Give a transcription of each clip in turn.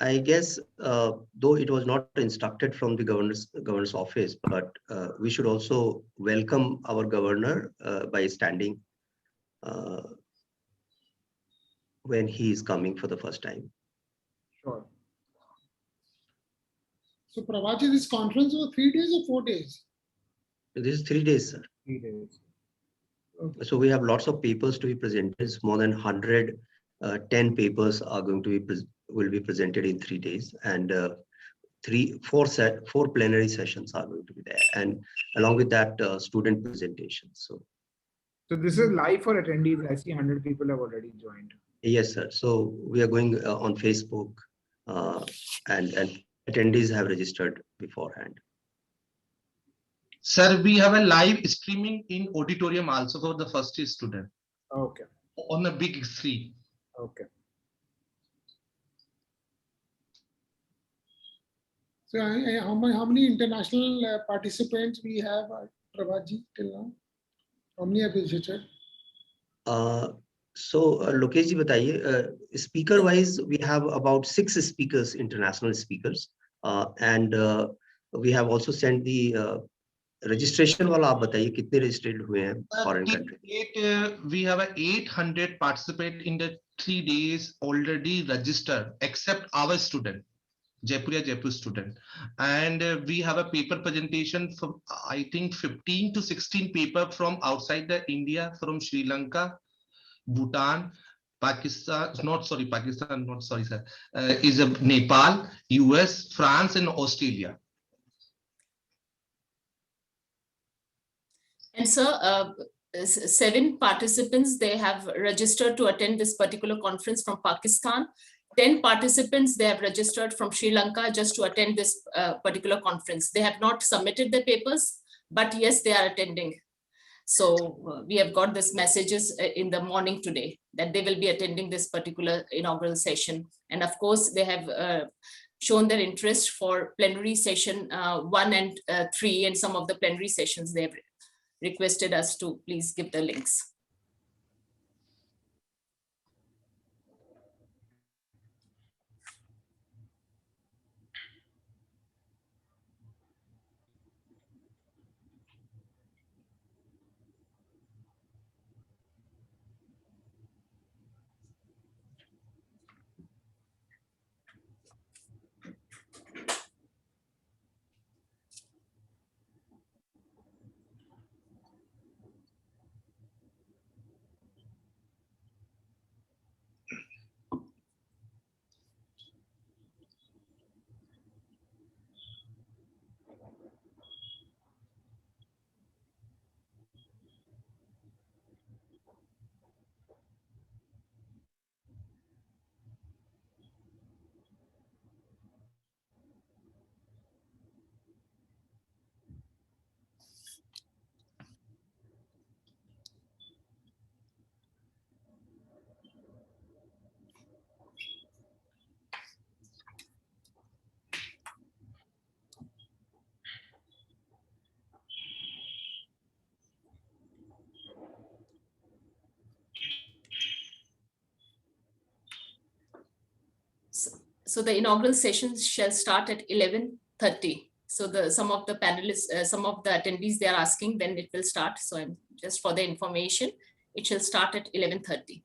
I guess, though it was not instructed from the governor's office, but we should also welcome our governor by standing uh, when he is coming for the first time. Sure. So Prabhaji, this conference was 3 days or 4 days? This is 3 days, sir. 3 days. Okay. So we have lots of papers to be presented. More than 110 papers are going to be will be presented in 3 days, and four plenary sessions are going to be there, and along with that, student presentations. So this is live for attendees. I see 100 people have already joined. Yes, sir. So we are going on Facebook, and attendees have registered beforehand. Sir, we have a live streaming in auditorium also for the first year student. Okay. On a big screen. Okay. So how many international participants we have, Prabhaji, till now? How many have visited? So Lokesh ji bataiye, speaker wise we have about 6 speakers, international speakers, and we have also sent the registration wala aap bataiye kitne registered hue hain foreign country. We have a 800 participate in the 3 days already registered except our student. Jaipur student, and we have a paper presentation from I think 15 to 16 paper from outside the India, from Sri Lanka, Bhutan, Pakistan, not sorry sir, is a Nepal, US, France and Australia. And sir, 7 participants, they have registered to attend this particular conference from Pakistan. 10 participants, they have registered from Sri Lanka just to attend this particular conference. They have not submitted their papers, but yes, they are attending. So we have got this messages in the morning today that they will be attending this particular inaugural session. And of course, they have shown their interest for plenary session 1 and 3, and some of the plenary sessions they have requested us to please give the links. So the inaugural session shall start at 11:30. So some of the panelists, some of the attendees, they are asking when it will start. So I'm just for the information, it shall start at 11:30.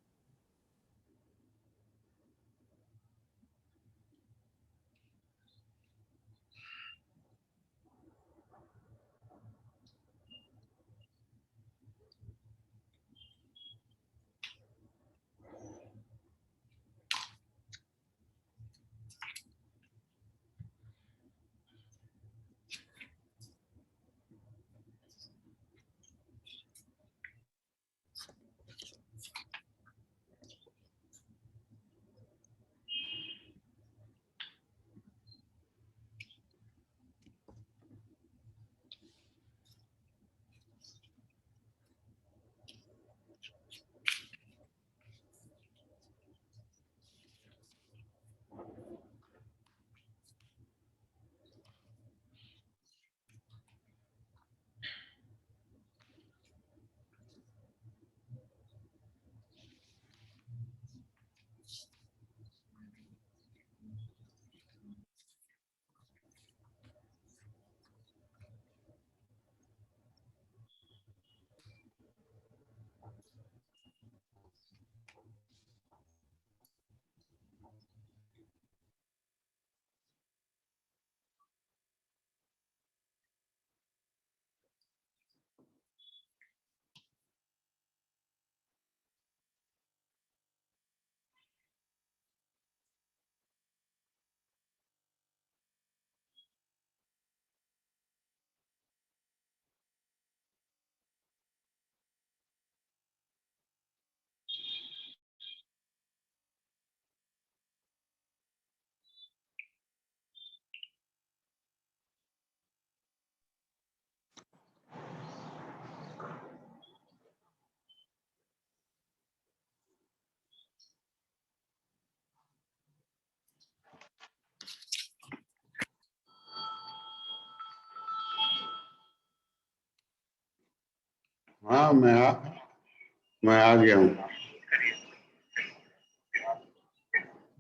हाँ मैं आ गया हूँ।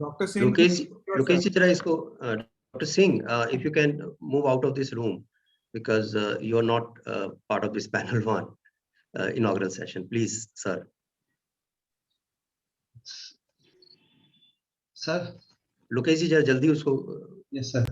Dr. Singh, Lokesh ji, जरा इसको Dr. Singh, if you can move out of this room because you are not part of this panel one inaugural session, please, sir. Sir, Lokesh ji, जरा जल्दी उसको yes, sir.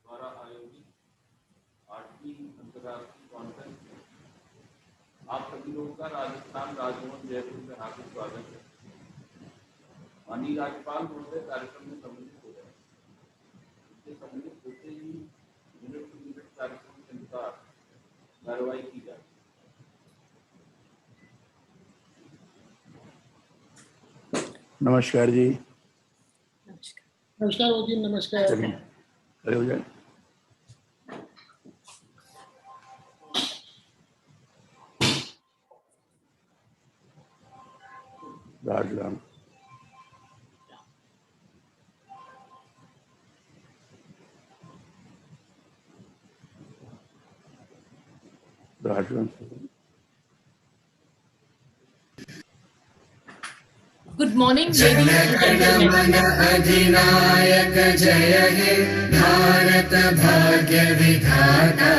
द्वारा आयोजित 8वीं अंतर्राष्ट्रीय conference में आप सभी लोगों का राजस्थान राजभवन जयपुर में हार्दिक स्वागत है। माननीय राज्यपाल महोदय कार्यक्रम में सम्मिलित हो गए। इससे सम्मिलित होते ही मिनट टू मिनट कार्यक्रम के अनुसार कार्रवाई की जाए। नमस्कार जी। नमस्कार मोदी, नमस्कार। चलिए खड़े हो जाए। Rajaram Rajaram Good morning, ladies and gentlemen. अधिनायक जय हे भारत भाग्य विधाता,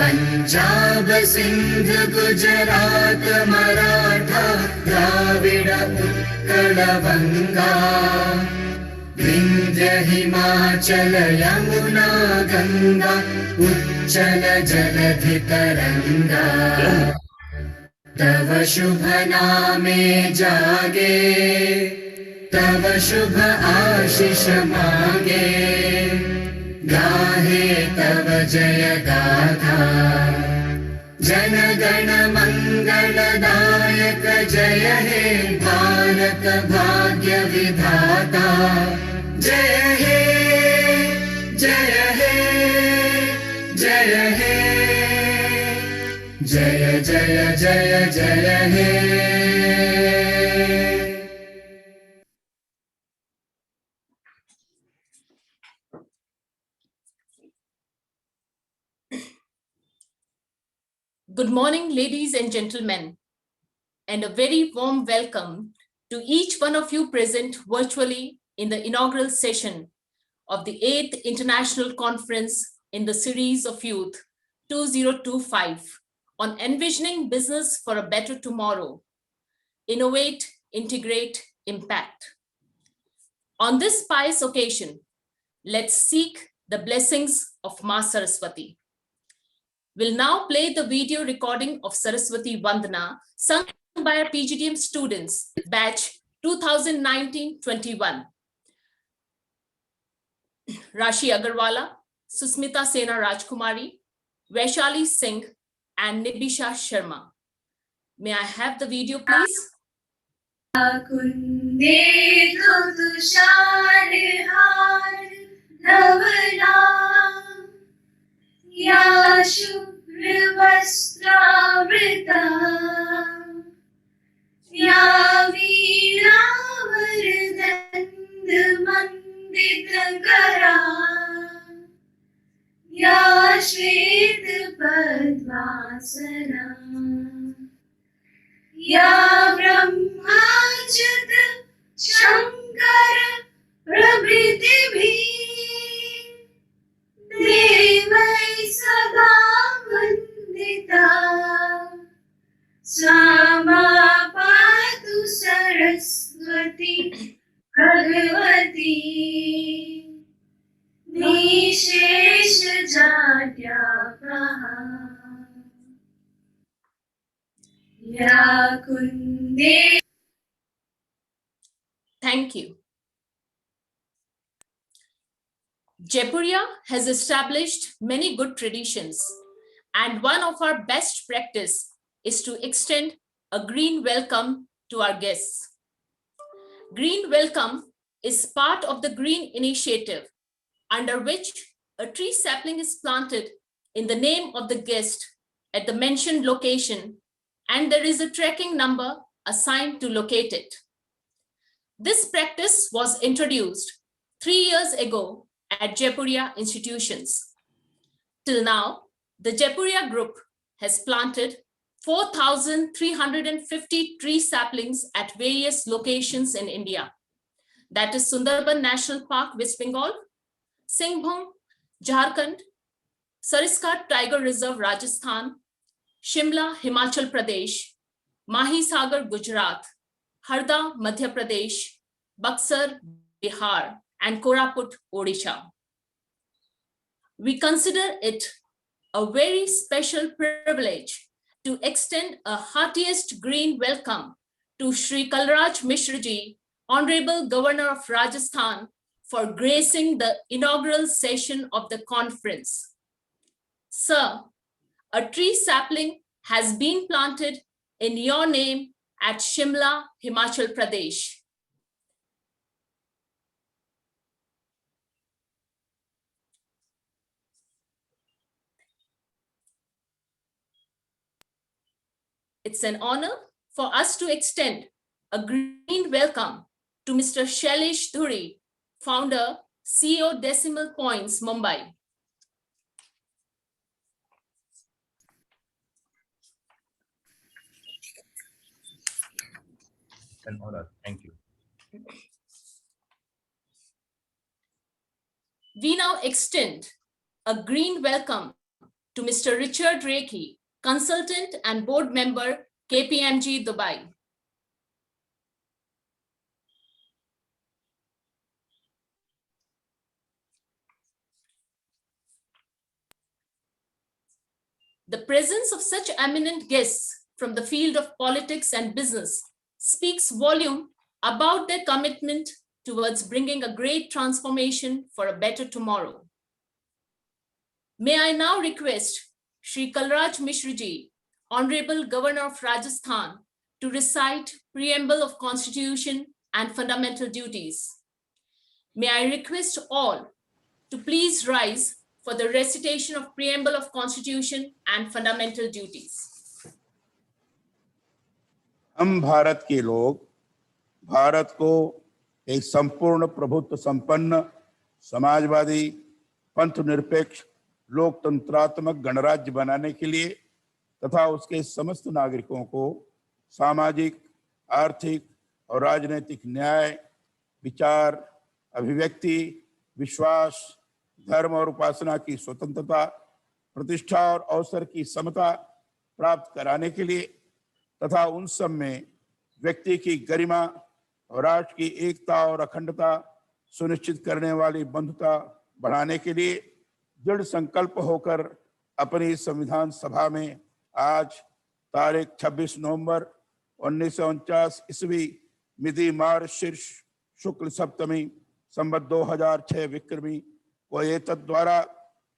पंजाब सिंध गुजरात मराठा द्राविड उत्कल बंगा, विंध्य हिमाचल यमुना गंगा उच्चल जलधि तरंगा, तव शुभ नामे जागे, तव शुभ आशीष मांगे, गाहे तव जय गाथा, जन गण मंगलदायक जय हे भारत भाग्य विधाता, जय हे जय हे जय हे जय जय जय जय हे। Good morning, ladies and gentlemen, and a very warm welcome to each one of you present virtually in the inaugural session of the 8th International Conference in the Series of Youth 2025 on Envisioning Business for a Better Tomorrow, Innovate, Integrate, Impact. On this pious occasion, let's seek the blessings of Ma Saraswati. We'll now play the video recording of Saraswati Vandana sung by our PGDM students, batch 2019-21. Rashi Agarwala, Susmita Sena Rajkumari, Vaishali Singh, and Nibisha Sharma. May I have the video, please? कुन्दे तुषारहार धवला या शुभ्रवस्त्रावृता या वीणावरदण्डमण्डितकरा या श्वेतपद्मासना या ब्रह्माच्युत शंकर प्रभृतिभिः देवैः सदा वन्दिता सा मा पातु सरस्वती भगवती निशेषजाड्यापहा या कुन्दे. Thank you. Jaipuria has established many good traditions, and one of our best practice is to extend a green welcome to our guests. Green welcome is part of the Green Initiative, under which a tree sapling is planted in the name of the guest at the mentioned location, and there is a tracking number assigned to locate it. This practice was introduced 3 years ago at Jaipuria institutions. Till now, the Jaipuria group has planted 4,350 tree saplings at various locations in India. That is Sundarban National Park, West Bengal, Singhbhum, Jharkhand, Sariska Tiger Reserve, Rajasthan, Shimla, Himachal Pradesh, Mahi Sagar, Gujarat, Harda, Madhya Pradesh, Buxar, Bihar, and Koraput, Odisha. We consider it a very special privilege to extend a heartiest green welcome to Shri Kalraj Mishra Ji, Honorable Governor of Rajasthan, for gracing the inaugural session of the conference. Sir, a tree sapling has been planted in your name at Shimla, Himachal Pradesh. It's an honor for us to extend a green welcome to Mr. Shailesh Dhuri, founder, CEO Decimal Points, Mumbai. An honor. Thank you. We now extend a green welcome to Mr. Richard Reiki, consultant and board member, KPMG Dubai. The presence of such eminent guests from the field of politics and business speaks volume about their commitment towards bringing a great transformation for a better tomorrow. May I now request Shri Kalraj Mishra Ji, Honorable Governor of Rajasthan, to recite Preamble of Constitution and Fundamental Duties. May I request all to please rise for the recitation of Preamble of Constitution and Fundamental Duties. हम भारत के लोग भारत को एक संपूर्ण प्रभुत्व संपन्न समाजवादी पंथनिरपेक्ष लोकतंत्रात्मक गणराज्य बनाने के लिए तथा उसके समस्त नागरिकों को सामाजिक, आर्थिक और राजनीतिक न्याय, विचार, अभिव्यक्ति, विश्वास, धर्म और उपासना की स्वतंत्रता, प्रतिष्ठा और अवसर की समता प्राप्त कराने के लिए तथा उन सब में व्यक्ति की गरिमा और राष्ट्र की एकता और अखंडता सुनिश्चित करने वाली बंधुता बढ़ाने के लिए दृढ़ संकल्प होकर अपनी संविधान सभा में आज तारीख 26 नवंबर 1949 ईस्वी मिति मार्गशीर्ष शुक्ल सप्तमी संवत 2006 विक्रमी को एतद् द्वारा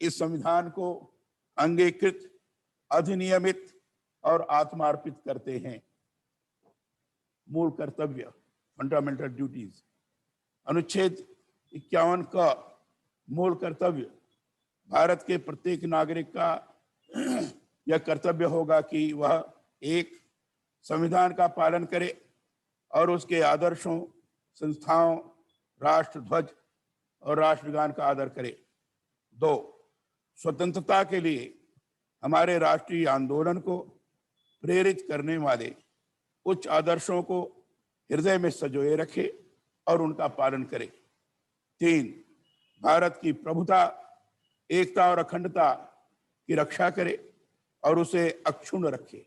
इस संविधान को अंगीकृत अधिनियमित और आत्मार्पित करते हैं। मूल कर्तव्य, फंडामेंटल ड्यूटीज। अनुच्छेद 51 का मूल कर्तव्य, भारत के प्रत्येक नागरिक का यह कर्तव्य होगा कि वह एक, संविधान का पालन करे और उसके आदर्शों, संस्थाओं, राष्ट्रध्वज और राष्ट्रगान का आदर करे। 2, स्वतंत्रता के लिए हमारे राष्ट्रीय आंदोलन को प्रेरित करने वाले उच्च आदर्शों को हृदय में संजोए रखे और उनका पालन करे। 3, भारत की प्रभुता, एकता और अखंडता की रक्षा करे और उसे अक्षुण्ण रखे।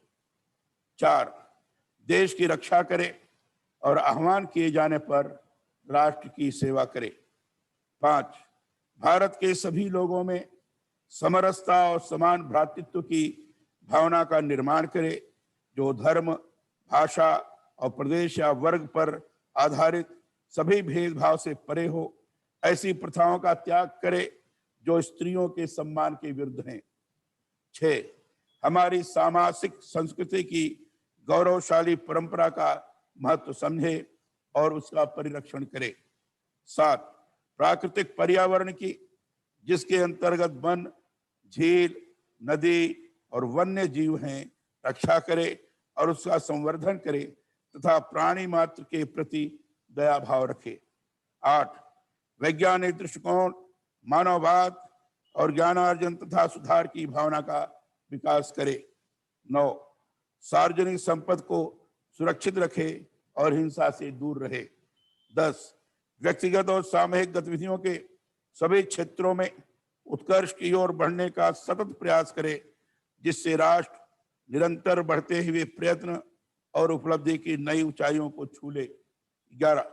4, देश की रक्षा करे और आह्वान किए जाने पर राष्ट्र की सेवा करे। 5, भारत के सभी लोगों में समरसता और समान भ्रातृत्व की भावना का निर्माण करे, जो धर्म, भाषा और प्रदेश या वर्ग पर आधारित सभी भेदभाव से परे हो। ऐसी प्रथाओं का त्याग करे जो स्त्रियों के सम्मान के विरुद्ध हैं। 6, हमारी सामाजिक संस्कृति की गौरवशाली परंपरा का महत्व समझे और उसका परिरक्षण करे। 7, प्राकृतिक पर्यावरण की, जिसके अंतर्गत वन, झील, नदी और वन्य जीव हैं, रक्षा करे और उसका संवर्धन करे तथा प्राणी मात्र के प्रति दया भाव रखे। 8, वैज्ञानिक दृष्टिकोण, मानववाद और ज्ञानार्जन तथा सुधार की भावना का विकास करे। 9, सार्वजनिक संपत्ति को सुरक्षित रखे और हिंसा से दूर रहे। 10, व्यक्तिगत और सामूहिक गतिविधियों के सभी क्षेत्रों में उत्कर्ष की ओर बढ़ने का सतत प्रयास करे, जिससे राष्ट्र निरंतर बढ़ते हुए प्रयत्न और उपलब्धि की नई ऊंचाइयों को छू ले। 11,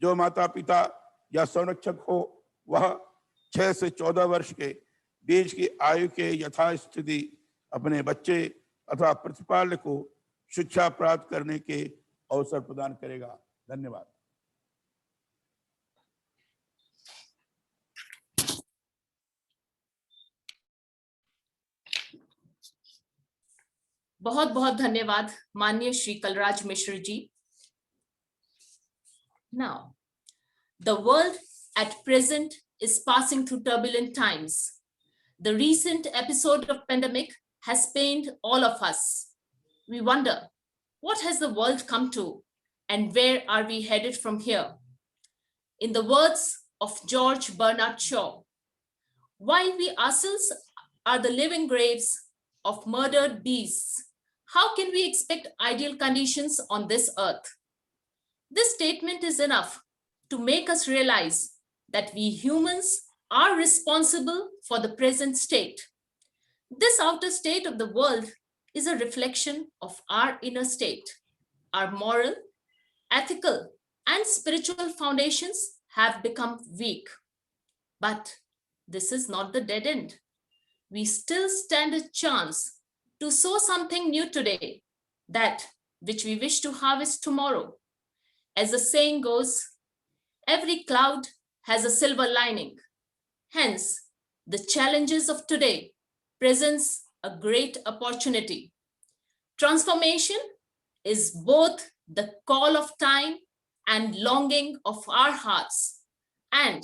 जो माता पिता या संरक्षक हो वह 6 से 14 वर्ष के बीच की आयु के यथास्थिति अपने बच्चे अथवा प्रतिपाल्य को शिक्षा प्राप्त करने के अवसर प्रदान करेगा। धन्यवाद। बहुत बहुत धन्यवाद माननीय Shri Kalraj Mishra ji. Now, the world at present is passing through turbulent times. The recent episode of pandemic has pained all of us. We wonder, what has the world come to and where are we headed from here? In the words of George Bernard Shaw, while we ourselves are the living graves of murdered beasts, how can we expect ideal conditions on this earth? This statement is enough to make us realize that we humans are responsible for the present state. This outer state of the world is a reflection of our inner state. Our moral, ethical, and spiritual foundations have become weak. But this is not the dead end. We still stand a chance to sow something new today, that which we wish to harvest tomorrow. As the saying goes, every cloud has a silver lining. Hence, the challenges of today presents a great opportunity. Transformation is both the call of time and longing of our hearts, and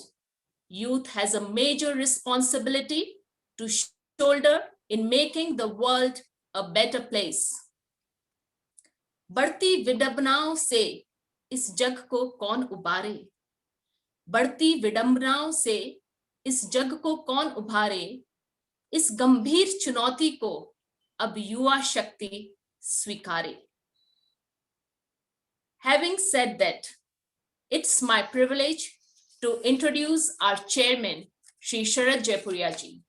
youth has a major responsibility to shoulder in making the world a better place. बढ़ती विडंबनाओं से इस जग को कौन उबारे? बढ़ती विडंबनाओं से इस जग को कौन उबारे? इस गंभीर चुनौती को अब युवा शक्ति स्वीकारे। Having said that, it's my privilege to introduce our chairman, Shri Sharad Jaipuria ji.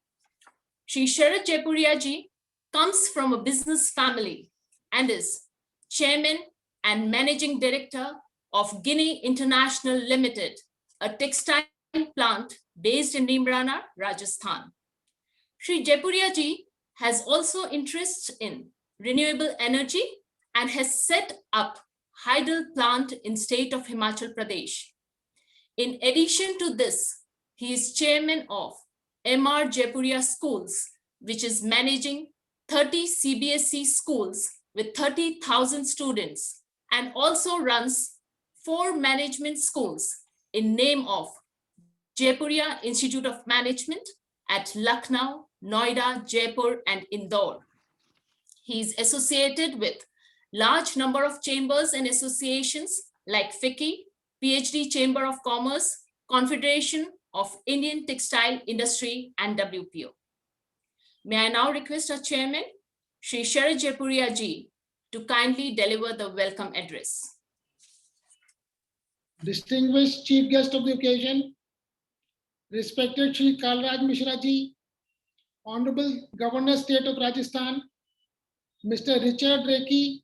Shri Sharad Jaipuria ji comes from a business family and is chairman and managing director of Guinea International Limited, a textile plant based in Neemrana, Rajasthan. Shri Jaipuria ji has also interests in renewable energy and has set up Hydel plant in state of Himachal Pradesh. In addition to this, he is chairman of MR Jaipuria Schools, which is managing 30 CBSE schools with 30,000 students and also runs 4 management schools in name of Jaipuria Institute of Management at Lucknow, Noida, Jaipur, and Indore. He is associated with large number of chambers and associations like FICCI, PhD Chamber of Commerce, Confederation of Indian Textile Industry, and WPO. May I now request our chairman, Shri Sharad Jaipuria ji, to kindly deliver the welcome address. Distinguished chief guest of the occasion, respected Shri Kalraj Mishra ji, Honorable Governor State of Rajasthan, Mr. Richard Rekhi,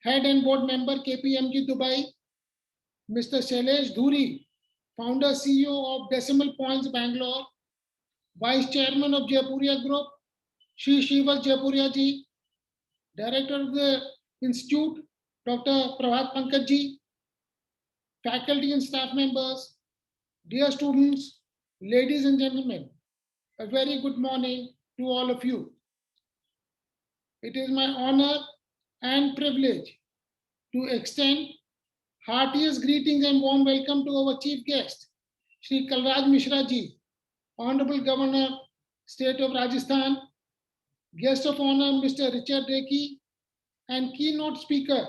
Head and Board Member KPMG Dubai, Mr. Shailesh Dhuri, Founder CEO of Decimal Points Bangalore, Vice Chairman of Jaipuria Group, Shri Shivas Jaipuria ji, Director of the Institute, Dr. Prabhat Pankaj ji, faculty and staff members, dear students, ladies and gentlemen, a very good morning to all of you. It is my honor and privilege to extend heartiest greetings and warm welcome to our chief guest, Shri Kalraj Mishra ji, Honorable Governor, State of Rajasthan, guest of honor, Mr. Richard Rekhi, and keynote speaker,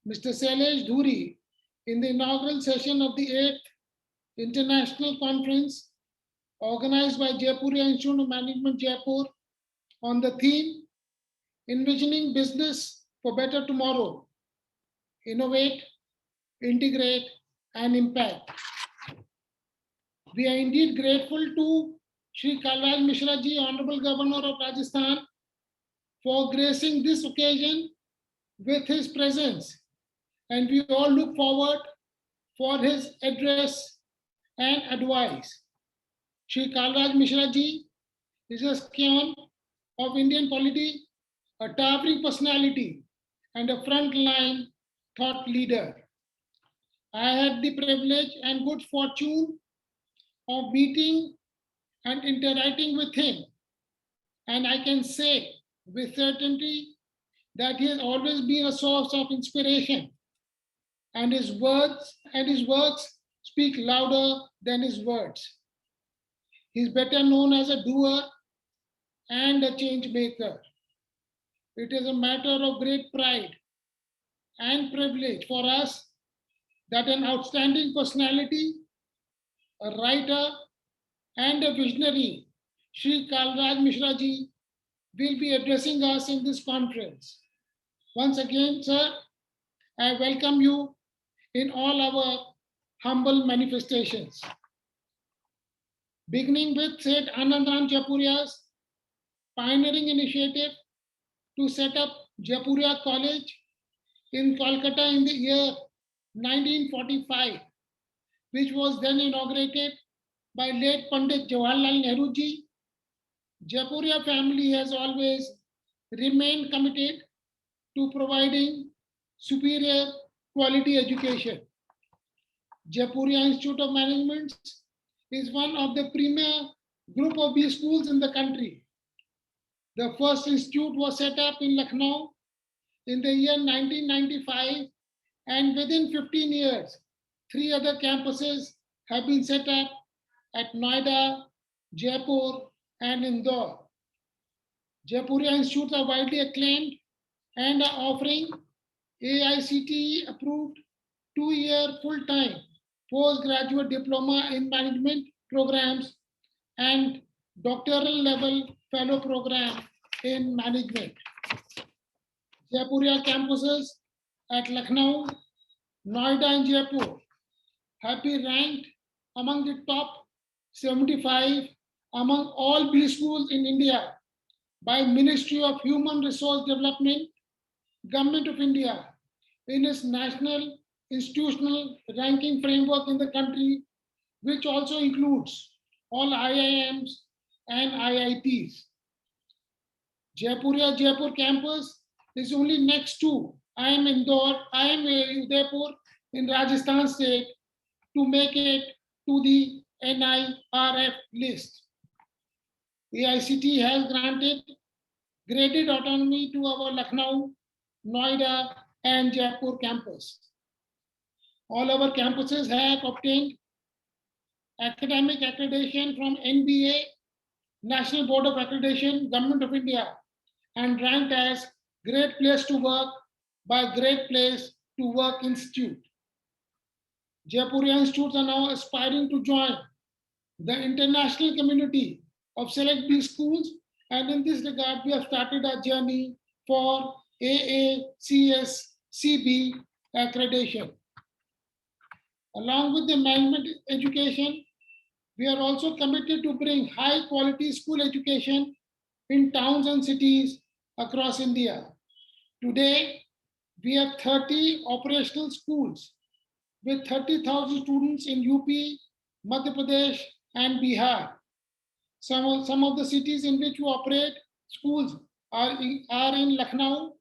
Mr. Shailesh Dhuri, in the inaugural session of the 8th International Conference organized by Jaipuria Institute of Management, Jaipur, on the theme, Envisioning Business for Better Tomorrow, Innovate, Integrate, and Impact. We are indeed grateful to Shri Kalraj Mishra ji, Honorable Governor of Rajasthan, for gracing this occasion with his presence, and we all look forward for his address and advice. Shri Kalraj Mishra ji is a scion of Indian polity, a towering personality, and a frontline thought leader. I had the privilege and good fortune of meeting and interacting with him, and I can say with certainty that he has always been a source of inspiration, and his words and his works speak louder than his words. He is better known as a doer and a change maker. It is a matter of great pride and privilege for us that an outstanding personality, a writer, and a visionary, Shri Kalraj Mishra ji, will be addressing us in this conference. Once again, sir, I welcome you in all our humble manifestations. Beginning with Seth Anandram Jaipuria's pioneering initiative to set up Jaipuria College in Kolkata in the year 1945, which was then inaugurated by late Pandit Jawaharlal Nehru ji. Jaipuria family has always remained committed to providing superior quality education. Jaipuria Institute of Management is one of the premier group of B schools in the country. The first institute was set up in Lucknow in the year 1995, and within 15 years, 3 other campuses have been set up at Noida, Jaipur, and Indore. Jaipuria institutes are widely acclaimed and are offering AICTE approved 2-year full-time postgraduate diploma in management programs and doctoral level fellow program in management. Jaipuria campuses at Lucknow, Noida, and Jaipur have been ranked among the top 75 among all B schools in India by Ministry of Human Resource Development, Government of India, in its national institutional ranking framework in the country, which also includes all IIMs and IITs. Jaipuria Jaipur campus is only next to IIM Udaipur in Rajasthan state to make it to the NIRF list. AICTE has granted graded autonomy to our Lucknow, Noida, and Jaipur campus. All our campuses have obtained academic accreditation from NBA, National Board of Accreditation, Government of India, and ranked as Great Place to Work by Great Place to Work Institute. Jaipurian institutes are now aspiring to join the international community of Select B schools, and in this regard, we have started our journey for AACS-CB accreditation. Along with the management education, we are also committed to bring high quality school education in towns and cities across India. Today, we have 30 operational schools with 30,000 students in UP, Madhya Pradesh, and Bihar. Some of the cities in which we operate schools are in Lucknow,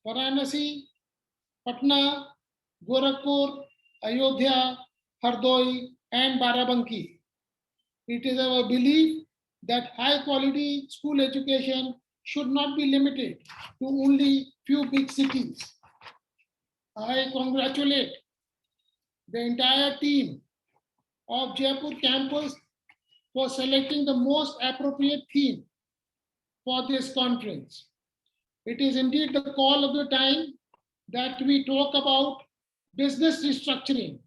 Varanasi, Patna, Gorakhpur, Ayodhya, Hardoi, and Barabanki. It is our belief that high quality school education should not be limited to only few big cities. I congratulate the entire team of Jaipur campus for selecting the most appropriate theme for this conference. It is indeed the call of the time that we talk about business restructuring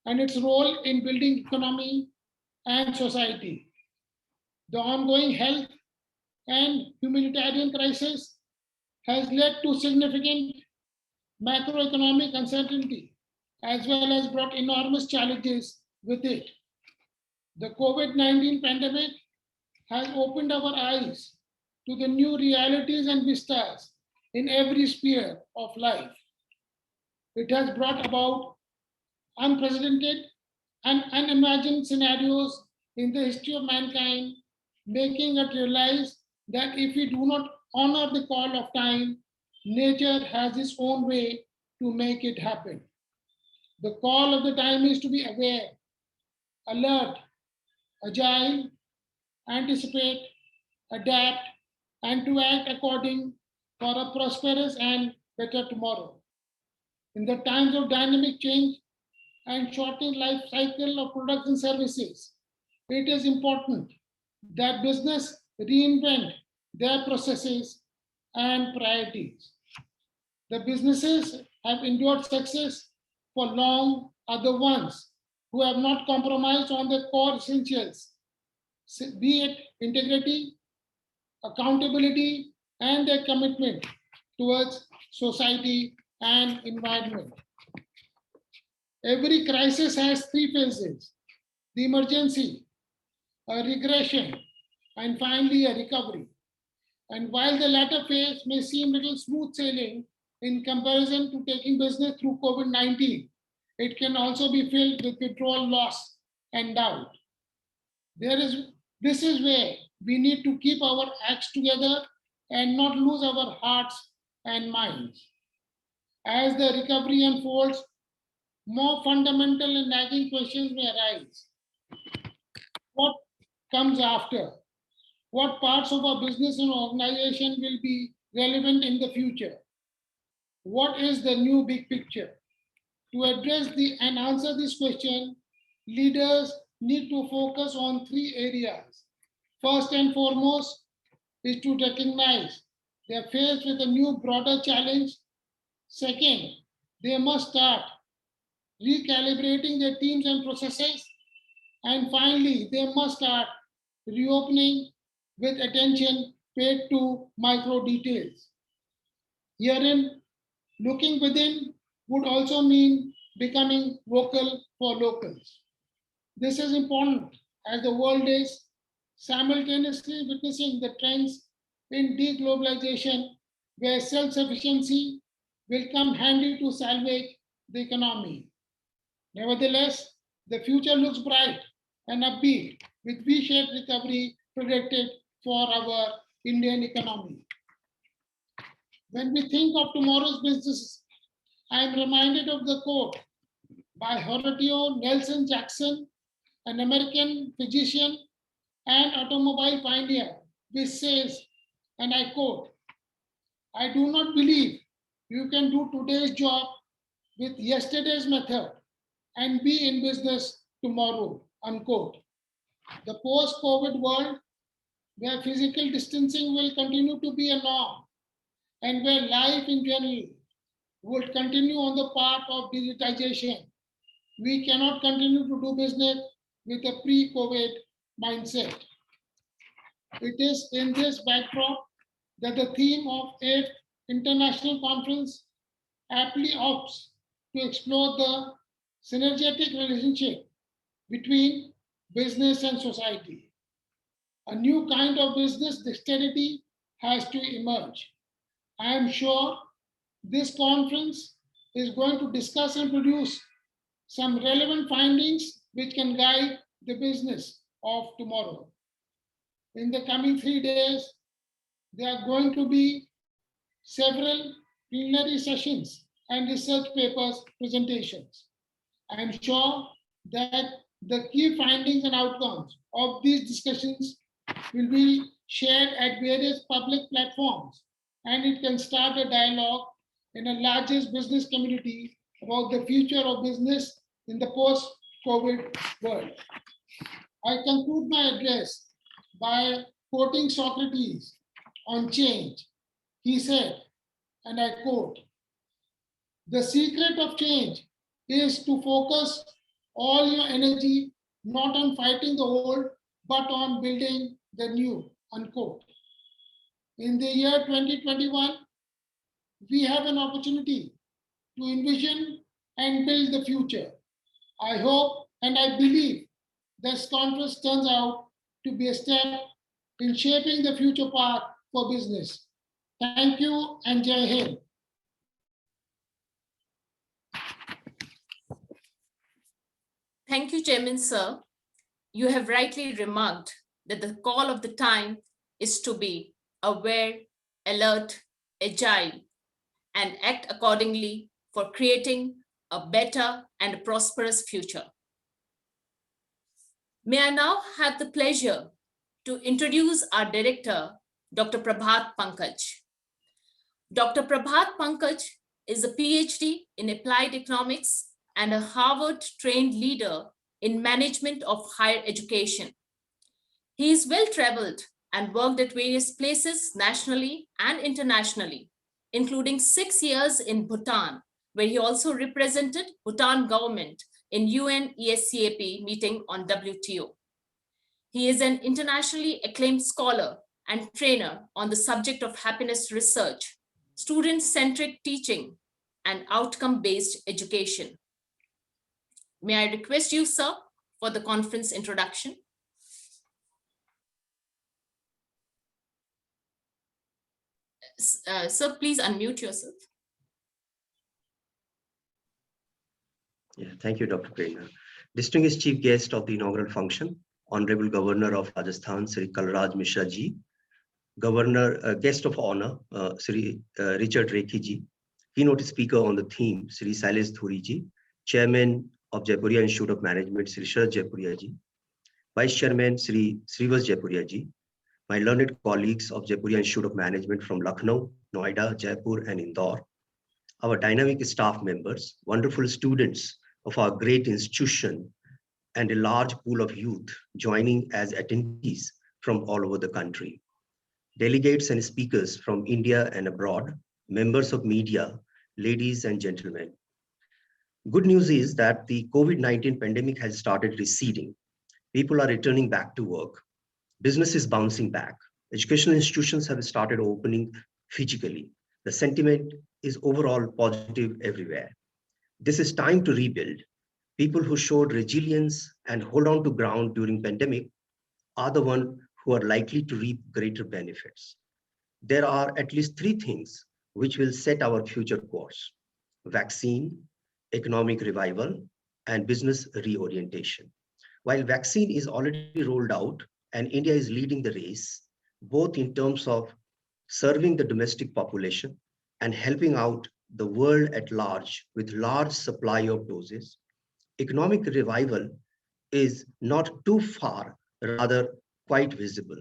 and its role in building economy and society. The ongoing health and humanitarian crisis has led to significant macroeconomic uncertainty as well as brought enormous challenges with it. The COVID-19 pandemic has opened our eyes to the new realities and vistas in every sphere of life. It has brought about unprecedented and unimagined scenarios in the history of mankind, making us realize that if we do not honor the call of time, nature has its own way to make it happen. The call of the time is to be aware, alert, agile, anticipate, adapt, and to act according for a prosperous and better tomorrow. In the times of dynamic change and shortening life cycle of products and services, it is important that business reinvent their processes and priorities. The businesses have endured success for long are the ones who have not compromised on their core essentials, be it integrity, accountability, and their commitment towards society and environment. Every crisis has three phases: the emergency, a regression, and finally a recovery. And while the latter phase may seem little smooth sailing in comparison to taking business through COVID-19, it can also be filled with withdrawal, loss, and doubt. This is where we need to keep our acts together and not lose our hearts and minds. As the recovery unfolds, more fundamental and nagging questions may arise. What comes after? What parts of our business and organization will be relevant in the future? What is the new big picture? To address and answer this question, leaders need to focus on three areas. First and foremost is to recognize they are faced with a new broader challenge. Second, they must start recalibrating their teams and processes. And finally, they must start reopening with attention paid to micro details. Herein, looking within would also mean becoming vocal for locals. This is important as the world is simultaneously witnessing the trends in deglobalization, where self-sufficiency will come handy to salvage the economy. Nevertheless, the future looks bright and upbeat with V-shaped recovery predicted for our Indian economy. When we think of tomorrow's businesses, I am reminded of the quote by Horatio Nelson Jackson, an American physician and automobile pioneer, which says, and I quote, "I do not believe you can do today's job with yesterday's method and be in business tomorrow," unquote. The post-COVID world, where physical distancing will continue to be a norm and where life in general will continue on the path of digitization, we cannot continue to do business with a pre-COVID mindset. It is in this backdrop that the theme of 8th International Conference aptly opts to explore the synergetic relationship between business and society. A new kind of business dexterity has to emerge. I am sure this conference is going to discuss and produce some relevant findings which can guide the business of tomorrow. In the coming 3 days, there are going to be several plenary sessions and research papers presentations. I am sure that the key findings and outcomes of these discussions will be shared at various public platforms, and it can start a dialogue in a largest business community about the future of business in the post-COVID world. I conclude my address by quoting Socrates on change. He said, and I quote, "The secret of change is to focus all your energy not on fighting the old, but on building the new," unquote. In the year 2021, we have an opportunity to envision and build the future. I hope and I believe this conference turns out to be a step in shaping the future path for business. Thank you and Jai Hind. Thank you, Chairman, sir. You have rightly remarked that the call of the time is to be aware, alert, agile, and act accordingly for creating a better and prosperous future. May I now have the pleasure to introduce our director, Dr. Prabhat Pankaj. Dr. Prabhat Pankaj is a PhD in applied economics and a Harvard-trained leader in management of higher education. He is well-traveled and worked at various places nationally and internationally, including 6 years in Bhutan, where he also represented Bhutan government in UN ESCAP meeting on WTO. He is an internationally acclaimed scholar and trainer on the subject of happiness research, student-centric teaching, and outcome-based education. May I request you, sir, for the conference introduction? Sir, please unmute yourself. Yeah, thank you, Dr. Prerna. Distinguished chief guest of the inaugural function, Honorable Governor of Rajasthan, Sri Kalraj Mishra ji, Governor, guest of honor, Sri Richard Rekhi ji, keynote speaker on the theme, Sri Sailesh Dhuri ji, Chairman of Jaipuria Institute of Management, Sri Sharad Jaipuria ji, Vice Chairman, Sri Srivas Jaipuria ji, my learned colleagues of Jaipuria Institute of Management from Lucknow, Noida, Jaipur, and Indore, our dynamic staff members, wonderful students of our great institution, and a large pool of youth joining as attendees from all over the country. Delegates and speakers from India and abroad, members of media, ladies and gentlemen. Good news is that the COVID-19 pandemic has started receding. People are returning back to work. Business is bouncing back. Educational institutions have started opening physically. The sentiment is overall positive everywhere. This is time to rebuild. People who showed resilience and hold on to ground during pandemic are the ones who are likely to reap greater benefits. There are at least 3 things which will set our future course: vaccine, economic revival, and business reorientation. While vaccine is already rolled out and India is leading the race, both in terms of serving the domestic population and helping out the world at large with large supply of doses, economic revival is not too far, rather quite visible.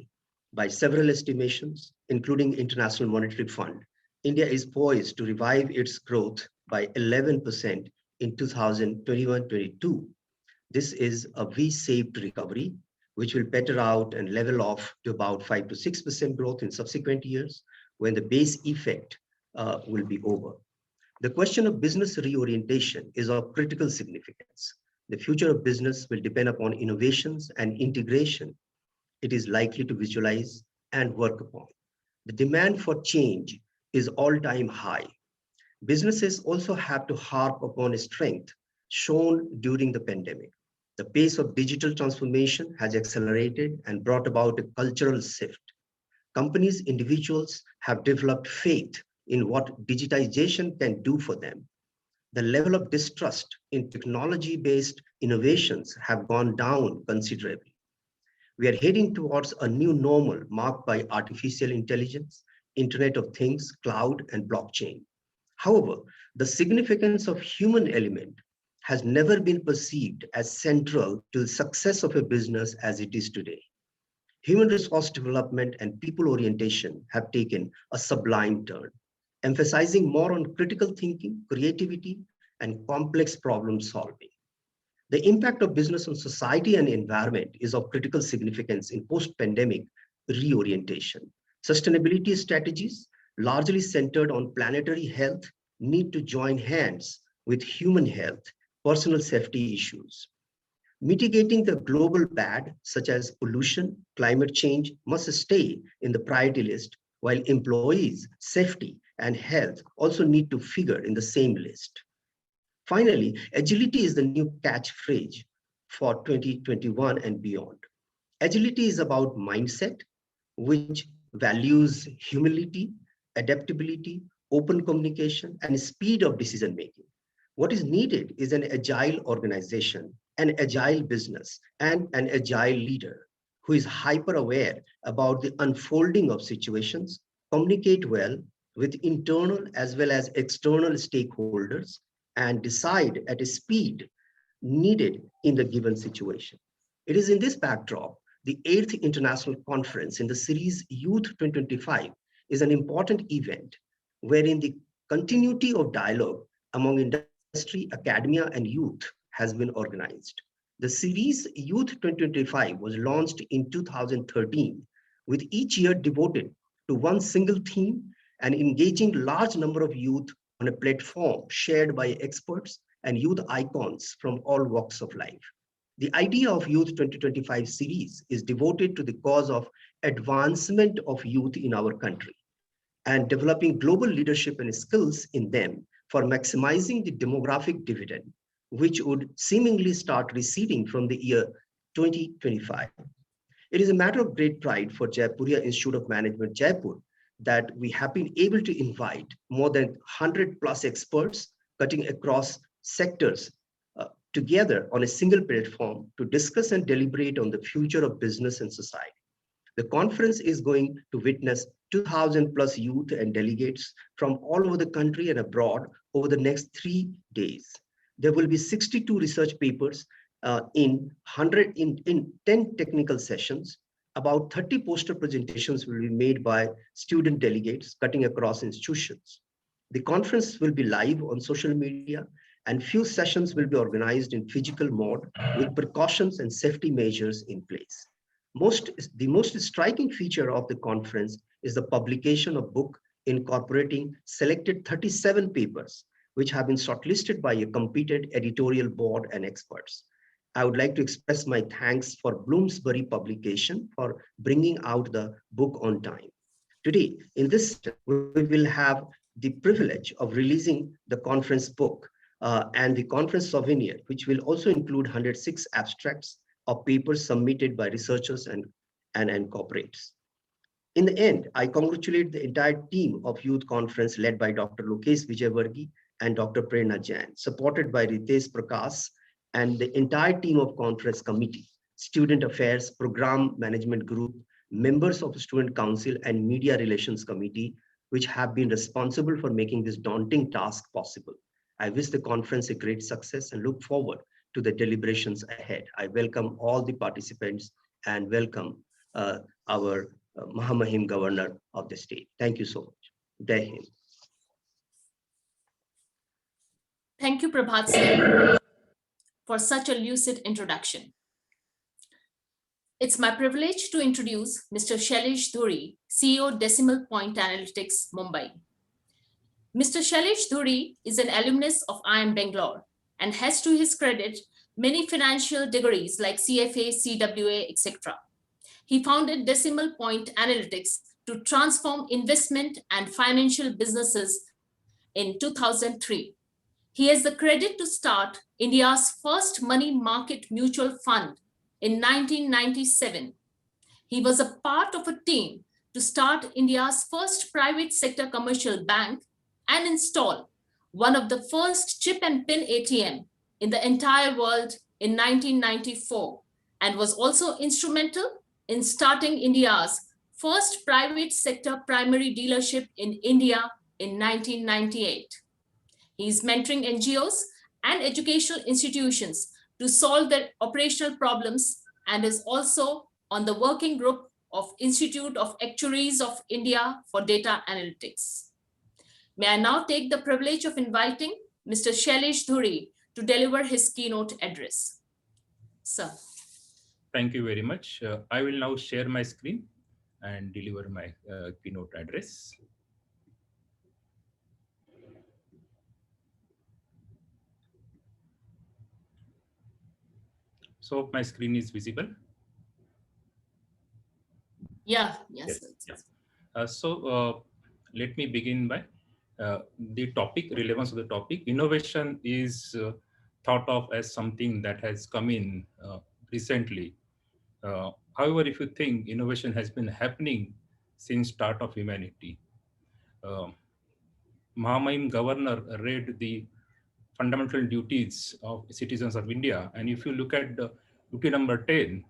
By several estimations, including International Monetary Fund, India is poised to revive its growth by 11% in 2021-22. This is a V-shaped recovery, which will peter out and level off to about 5 to 6% growth in subsequent years when the base effect will be over. The question of business reorientation is of critical significance. The future of business will depend upon innovations and integration it is likely to visualize and work upon. The demand for change is all-time high. Businesses also have to harp upon a strength shown during the pandemic. The pace of digital transformation has accelerated and brought about a cultural shift. Companies, individuals have developed faith in what digitization can do for them. The level of distrust in technology-based innovations have gone down considerably. We are heading towards a new normal marked by artificial intelligence, Internet of Things, cloud, and blockchain. However, the significance of human element has never been perceived as central to the success of a business as it is today. Human resource development and people orientation have taken a sublime turn, emphasizing more on critical thinking, creativity, and complex problem solving. The impact of business on society and environment is of critical significance in post-pandemic reorientation. Sustainability strategies, largely centered on planetary health, need to join hands with human health, personal safety issues. Mitigating the global bad, such as pollution, climate change, must stay in the priority list, while employees' safety and health also need to figure in the same list. Finally, agility is the new catchphrase for 2021 and beyond. Agility is about mindset, which values humility, adaptability, open communication, and speed of decision-making. What is needed is an agile organization, an agile business, and an agile leader who is hyper-aware about the unfolding of situations, communicate well with internal as well as external stakeholders, and decide at a speed needed in the given situation. It is in this backdrop, the 8th International Conference in the series Youth 2025 is an important event wherein the continuity of dialogue among industry, academia, and youth has been organized. The series Youth 2025 was launched in 2013, with each year devoted to one single theme and engaging large number of youth on a platform shared by experts and youth icons from all walks of life. The idea of Youth 2025 series is devoted to the cause of advancement of youth in our country and developing global leadership and skills in them for maximizing the demographic dividend, which would seemingly start receding from the year 2025. It is a matter of great pride for Jaipuria Institute of Management, Jaipur, that we have been able to invite more than 100 plus experts cutting across sectors together on a single platform to discuss and deliberate on the future of business and society. The conference is going to witness 2,000 plus youth and delegates from all over the country and abroad over the next 3 days. There will be 62 research papers in 10 technical sessions. About 30 poster presentations will be made by student delegates cutting across institutions. The conference will be live on social media, and few sessions will be organized in physical mode with precautions and safety measures in place. The most striking feature of the conference is the publication of book incorporating selected 37 papers, which have been shortlisted by a competent editorial board and experts. I would like to express my thanks for Bloomsbury Publication for bringing out the book on time. Today, in this, we will have the privilege of releasing the conference book and the conference souvenir, which will also include 106 abstracts of papers submitted by researchers and corporates. In the end, I congratulate the entire team of Youth Conference led by Dr. Lokesh Vijayvargi and Dr. Prerna Jain, supported by Ritesh Prakash, and the entire team of conference committee, student affairs, program management group, members of the student council and media relations committee, which have been responsible for making this daunting task possible. I wish the conference a great success and look forward to the deliberations ahead. I welcome all the participants and welcome our Mahamahim Governor of the state. Thank you so much. Jai Hind. Thank you, Prabhat Singh, for such a lucid introduction. It's my privilege to introduce Mr. Shailesh Dhuri, CEO, Decimal Point Analytics, Mumbai. Mr. Shailesh Dhuri is an alumnus of IIM Bangalore and has to his credit many financial degrees like CFA, CWA, etc. He founded Decimal Point Analytics to transform investment and financial businesses in 2003. He has the credit to start India's first money market mutual fund in 1997. He was a part of a team to start India's first private sector commercial bank and install one of the first chip and pin ATM in the entire world in 1994, and was also instrumental in starting India's first private sector primary dealership in India in 1998. He is mentoring NGOs and educational institutions to solve their operational problems and is also on the working group of Institute of Actuaries of India for Data Analytics. May I now take the privilege of inviting Mr. Shailesh Dhuri to deliver his keynote address. Sir. Thank you very much. I will now share my screen and deliver my keynote address. So my screen is visible. Yeah, yes. Let me begin by the topic, relevance of the topic. Innovation is thought of as something that has come in recently. However, if you think innovation has been happening since start of humanity, Mahamahim Governor read the fundamental duties of citizens of India, and if you look at the duty number 10,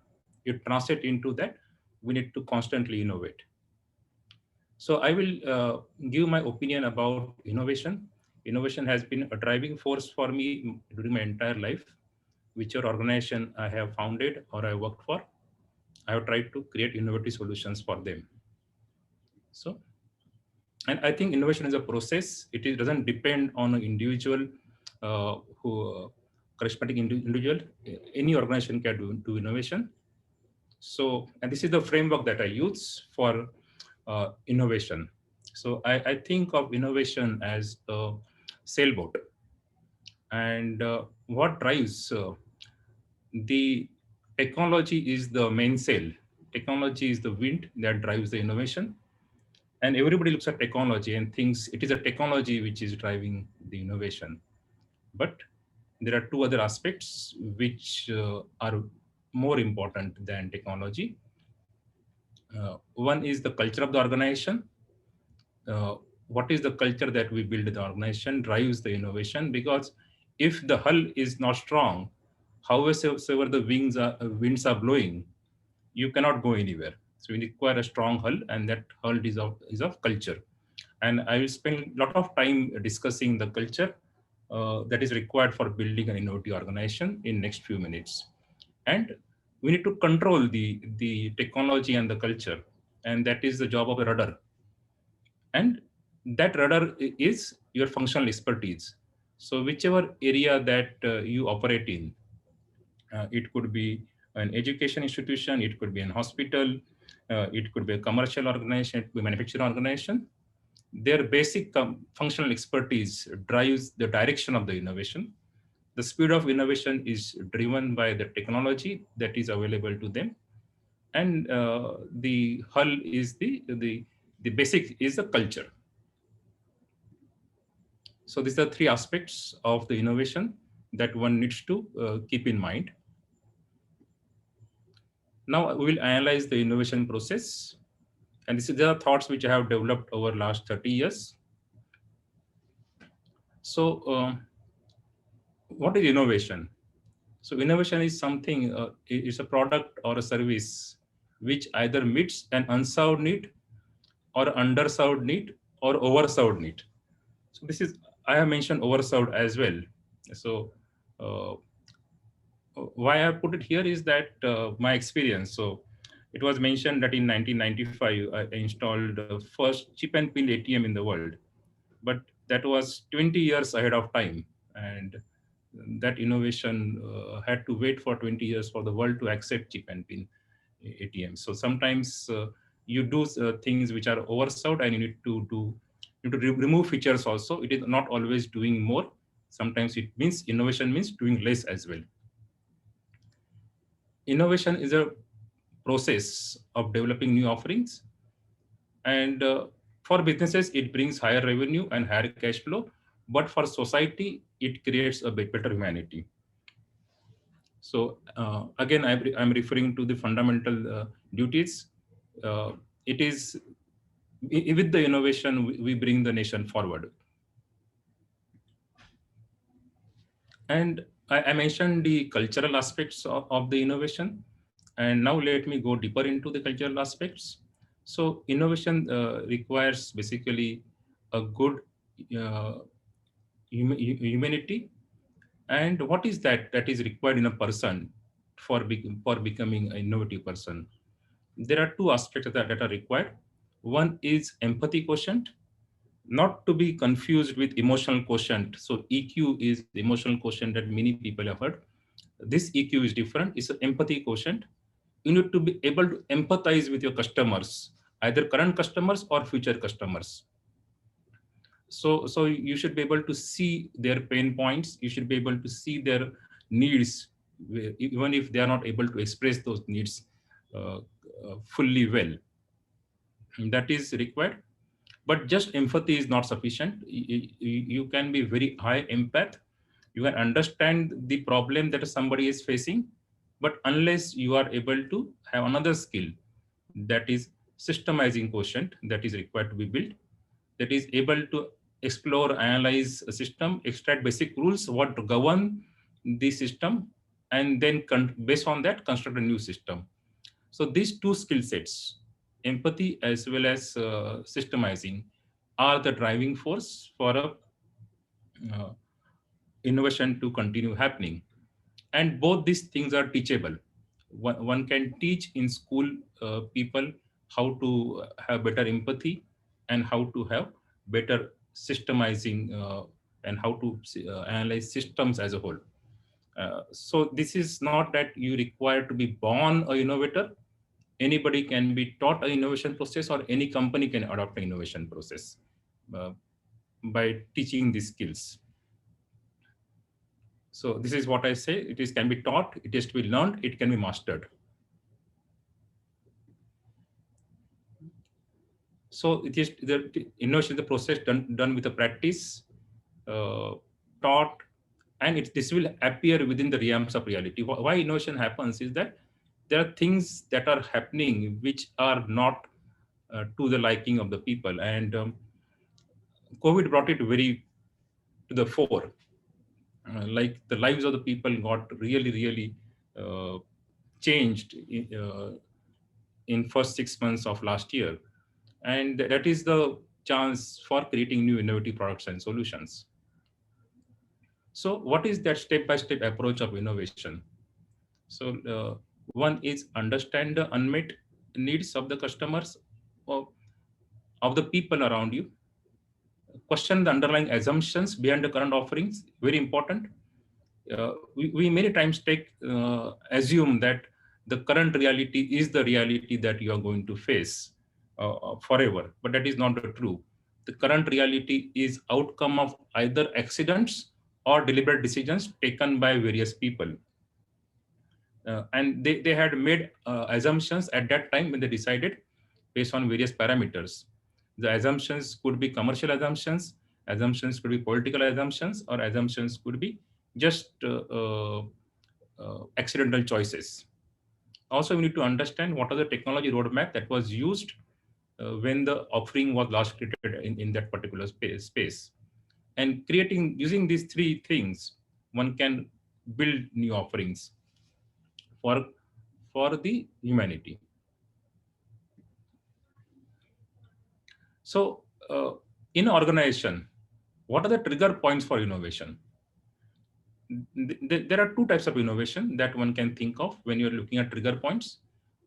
it translates into that we need to constantly innovate. So I will give my opinion about innovation. Innovation has been a driving force for me during my entire life. Whichever organization I have founded or I worked for, I have tried to create innovative solutions for them. So, and I think innovation is a process. It doesn't depend on an individual corresponding individual. Any organization can do innovation. So, and this is the framework that I use for innovation. So I think of innovation as a sailboat, and what drives the technology is the mainsail. Technology is the wind that drives the innovation, and everybody looks at technology and thinks it is a technology which is driving the innovation. But there are two other aspects which are more important than technology. One is the culture of the organization. What is the culture that we build in the organization drives the innovation, because if the hull is not strong, however the winds are blowing, you cannot go anywhere. So you require a strong hull, and that hull is of culture. And I will spend a lot of time discussing the culture that is required for building an innovative organization in next few minutes. And we need to control the technology and the culture, and that is the job of a rudder. And that rudder is your functional expertise. So whichever area that you operate in, it could be an education institution, it could be an hospital, it could be a commercial organization, it could be a manufacturing organization. Their basic functional expertise drives the direction of the innovation. The speed of innovation is driven by the technology that is available to them. And the hull is the basic is the culture. So these are three aspects of the innovation that one needs to keep in mind. Now we will analyze the innovation process. And these are thoughts which I have developed over the last 30 years. So what is innovation? So innovation is something, it's a product or a service which either meets an unserved need or underserved need or overserved need. So this is, I have mentioned overserved as well. So why I put it here is that my experience. So It was mentioned that in 1995, I installed the first chip and pin ATM in the world, but that was 20 years ahead of time. And that innovation had to wait for 20 years for the world to accept chip and pin ATM. So sometimes you do things which are overserved, and you need to remove features also. It is not always doing more. Sometimes it means innovation means doing less as well. Innovation is a process of developing new offerings, and for businesses it brings higher revenue and higher cash flow, but for society it creates a better humanity. So again, I'm referring to the fundamental duties. It is with the innovation we bring the nation forward. And I mentioned the cultural aspects of the innovation, and now let me go deeper into the cultural aspects. So innovation requires basically a good humanity. And what is that is required in a person for becoming an innovative person? There are two aspects that are required. One is empathy quotient, not to be confused with emotional quotient. So EQ is emotional quotient that many people have heard. This EQ is different. It's an empathy quotient. You need to be able to empathize with your customers, either current customers or future customers. So you should be able to see their pain points. You should be able to see their needs, even if they are not able to express those needs fully well. And that is required. But just empathy is not sufficient. You can be very high empath. You can understand the problem that somebody is facing, but unless you are able to have another skill, that is systemizing quotient, that is required to be built, that is able to explore, analyze a system, extract basic rules, what to govern the system, and then based on that, construct a new system. So these two skill sets, empathy as well as systemizing, are the driving force for a innovation to continue happening. And both these things are teachable. One can teach in school people how to have better empathy and how to have better systemizing and how to analyze systems as a whole. So this is not that you require to be born an innovator. Anybody can be taught an innovation process, or any company can adopt an innovation process by teaching these skills. So this is what I say. It can be taught, it is to be learned, it can be mastered. So it is the innovation, the process done with a practice, taught, and this will appear within the realms of reality. Why innovation happens is that there are things that are happening which are not to the liking of the people, and COVID brought it very to the fore. Like the lives of the people got really changed in first 6 months of last year, and that is the chance for creating new innovative products and solutions. So what is that step-by-step approach of innovation? So one is understand the unmet needs of the customers, of the people around you. Question the underlying assumptions behind the current offerings, very important. We many times assume that the current reality is the reality that you are going to face forever, but that is not true. The current reality is outcome of either accidents or deliberate decisions taken by various people. And they had made assumptions at that time when they decided based on various parameters. The assumptions could be commercial assumptions could be political assumptions, or assumptions could be just accidental choices. Also, we need to understand what are the technology roadmap that was used when the offering was last created in that particular space. And using these three things, one can build new offerings for the humanity. So in an organization, what are the trigger points for innovation? There are two types of innovation that one can think of when you're looking at trigger points.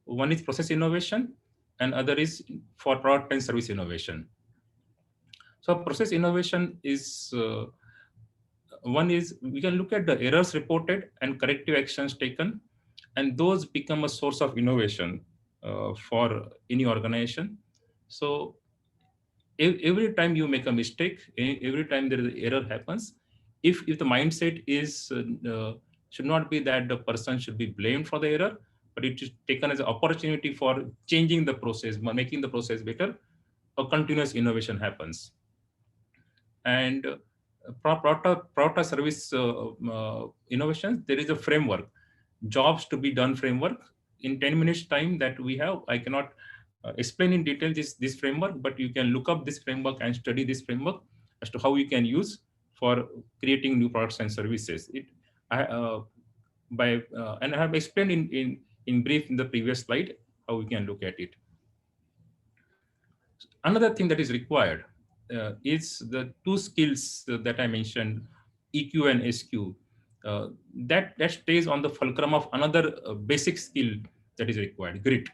One is process innovation and other is for product and service innovation. So process innovation is one is we can look at the errors reported and corrective actions taken, and those become a source of innovation for any organization. So every time you make a mistake, every time there is an error happens, if the mindset is should not be that the person should be blamed for the error, but it is taken as an opportunity for changing the process, making the process better, a continuous innovation happens. And product service innovations, there is a framework, jobs to be done framework. In 10 minutes time that we have, I cannot explain in detail this framework, but you can look up this framework and study this framework as to how you can use for creating new products and services. And I have explained in brief in the previous slide how we can look at it. Another thing that is required is the two skills that I mentioned, EQ and SQ. That stays on the fulcrum of another basic skill that is required, grit.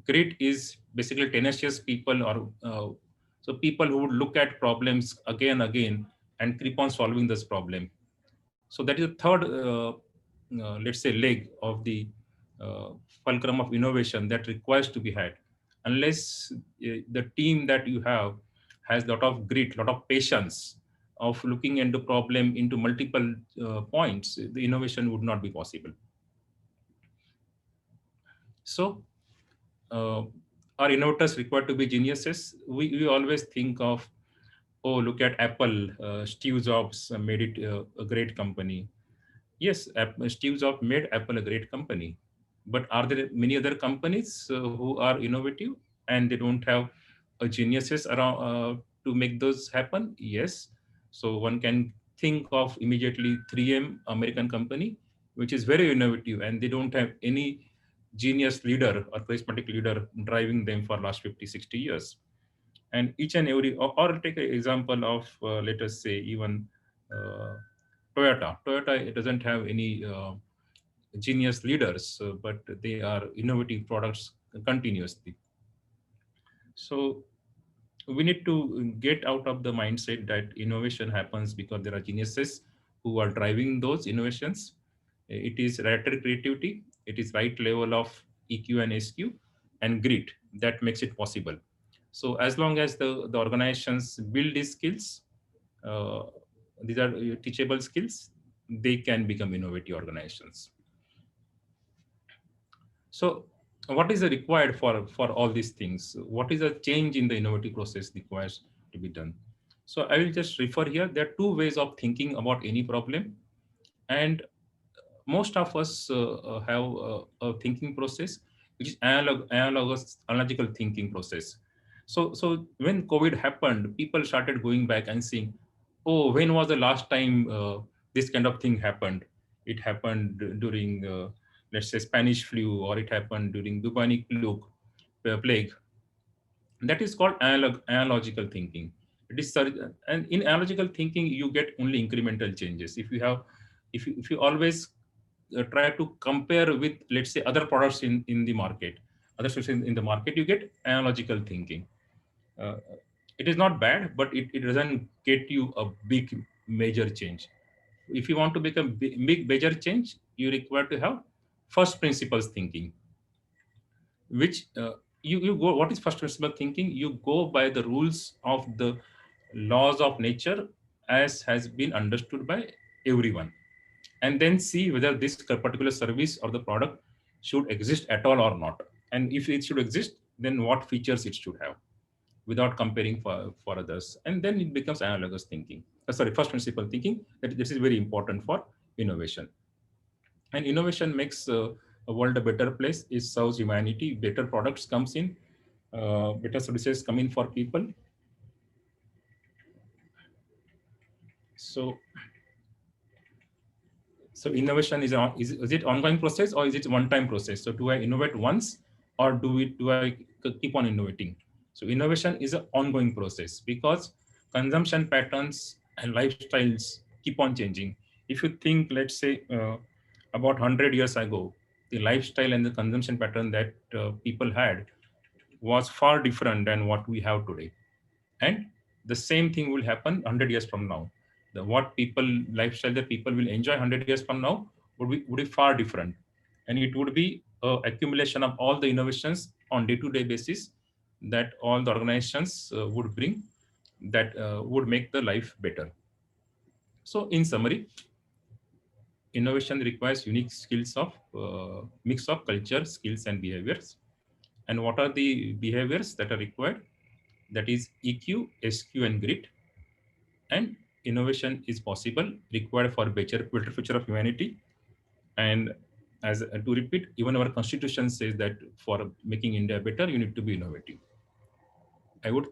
Grit is basically tenacious people, or so people who would look at problems again and again and keep on solving this problem. So that is the third, let's say, leg of the fulcrum of innovation that requires to be had. Unless the team that you have has a lot of grit, lot of patience of looking into problem into multiple points, the innovation would not be possible. So are innovators required to be geniuses? We always think of, oh, look at Apple, Steve Jobs made it a great company. Yes, Steve Jobs made Apple a great company, but are there many other companies who are innovative and they don't have geniuses around to make those happen? Yes. So one can think of immediately 3M, American company, which is very innovative, and they don't have any genius leader or charismatic leader driving them for last 50, 60 years. And each and every, or take an example of, let us say, even Toyota. Toyota, it doesn't have any genius leaders, but they are innovative products continuously. So we need to get out of the mindset that innovation happens because there are geniuses who are driving those innovations. It is related creativity, it is right level of EQ and SQ and grit that makes it possible. So as long as the organizations build these skills, these are teachable skills, they can become innovative organizations. So what is required for all these things? What is a change in the innovative process requires to be done? So I will just refer here. There are two ways of thinking about any problem. And most of us have a thinking process, which is analogical thinking process. So when COVID happened, people started going back and saying, oh, when was the last time this kind of thing happened? It happened during, let's say, Spanish flu, or it happened during bubonic plague. That is called analogical thinking. It is, and in analogical thinking, you get only incremental changes. If you always try to compare with, let's say, other products in the market, other solutions in the market, you get analogical thinking. It is not bad, but it doesn't get you a big major change. If you want to make a big major change, you require to have first principles thinking, which you go, what is first principle thinking? You go by the rules of the laws of nature as has been understood by everyone, and then see whether this particular service or the product should exist at all or not. And if it should exist, then what features it should have, without comparing for others. And then it becomes analogous thinking. First principle thinking. That this is very important for innovation. And innovation makes a world a better place. It serves humanity. Better products comes in, better services come in for people. So innovation is it ongoing process, or is it one-time process? So do I innovate once, or do I keep on innovating? So innovation is an ongoing process, because consumption patterns and lifestyles keep on changing. If you think, let's say, about 100 years ago, the lifestyle and the consumption pattern that people had was far different than what we have today. And the same thing will happen 100 years from now. What people lifestyle that people will enjoy 100 years from now would be far different. And it would be accumulation of all the innovations on day-to-day basis that all the organizations would bring that would make the life better. So in summary, innovation requires unique skills of mix of culture, skills, and behaviors. And what are the behaviors that are required? That is EQ, SQ, and grit. And innovation is possible, required for better future of humanity. And as to repeat, even our constitution says that for making India better, you need to be innovative. I would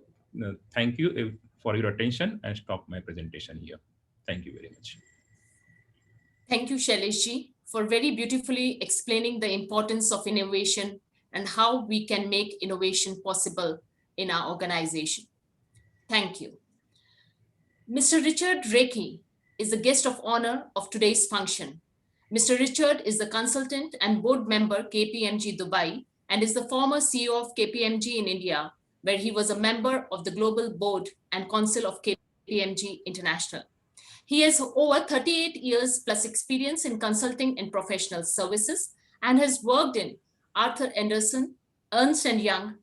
thank you for your attention and stop my presentation here. Thank you very much. Thank you, Shaileshji, for very beautifully explaining the importance of innovation and how we can make innovation possible in our organization. Thank you. Mr. Richard Reiki is the guest of honor of today's function. Mr. Richard is the consultant and board member KPMG Dubai and is the former CEO of KPMG in India, where he was a member of the global board and council of KPMG International. He has over 38 years plus experience in consulting and professional services and has worked in Arthur Andersen, Ernst & Young,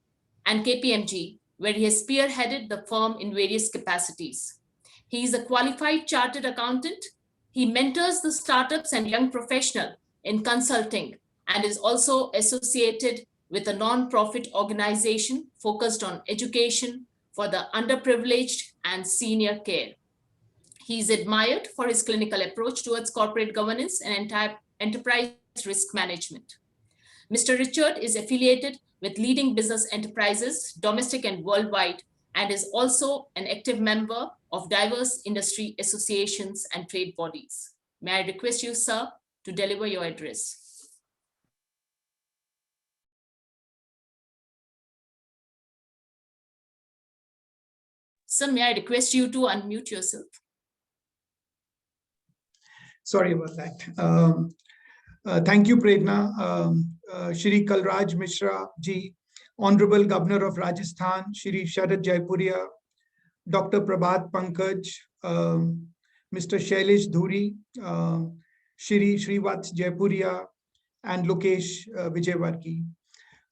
and KPMG, where he has spearheaded the firm in various capacities. He is a qualified chartered accountant. He mentors the startups and young professional in consulting and is also associated with a non-profit organization focused on education for the underprivileged and senior care. He is admired for his clinical approach towards corporate governance and enterprise risk management. Mr. Richard is affiliated with leading business enterprises, domestic and worldwide, and is also an active member of diverse industry associations and trade bodies. May I request you, sir, to deliver your address. Sir, may I request you to unmute yourself? Sorry about that. Thank you, Prerna. Shri Kalraj Mishra ji, Honorable Governor of Rajasthan, Shri Sharad Jaipuria, Dr. Prabhat Pankaj, Mr. Shailesh Dhuri, Shri Srivat Jaipuria, and Lokesh Vijayvargi.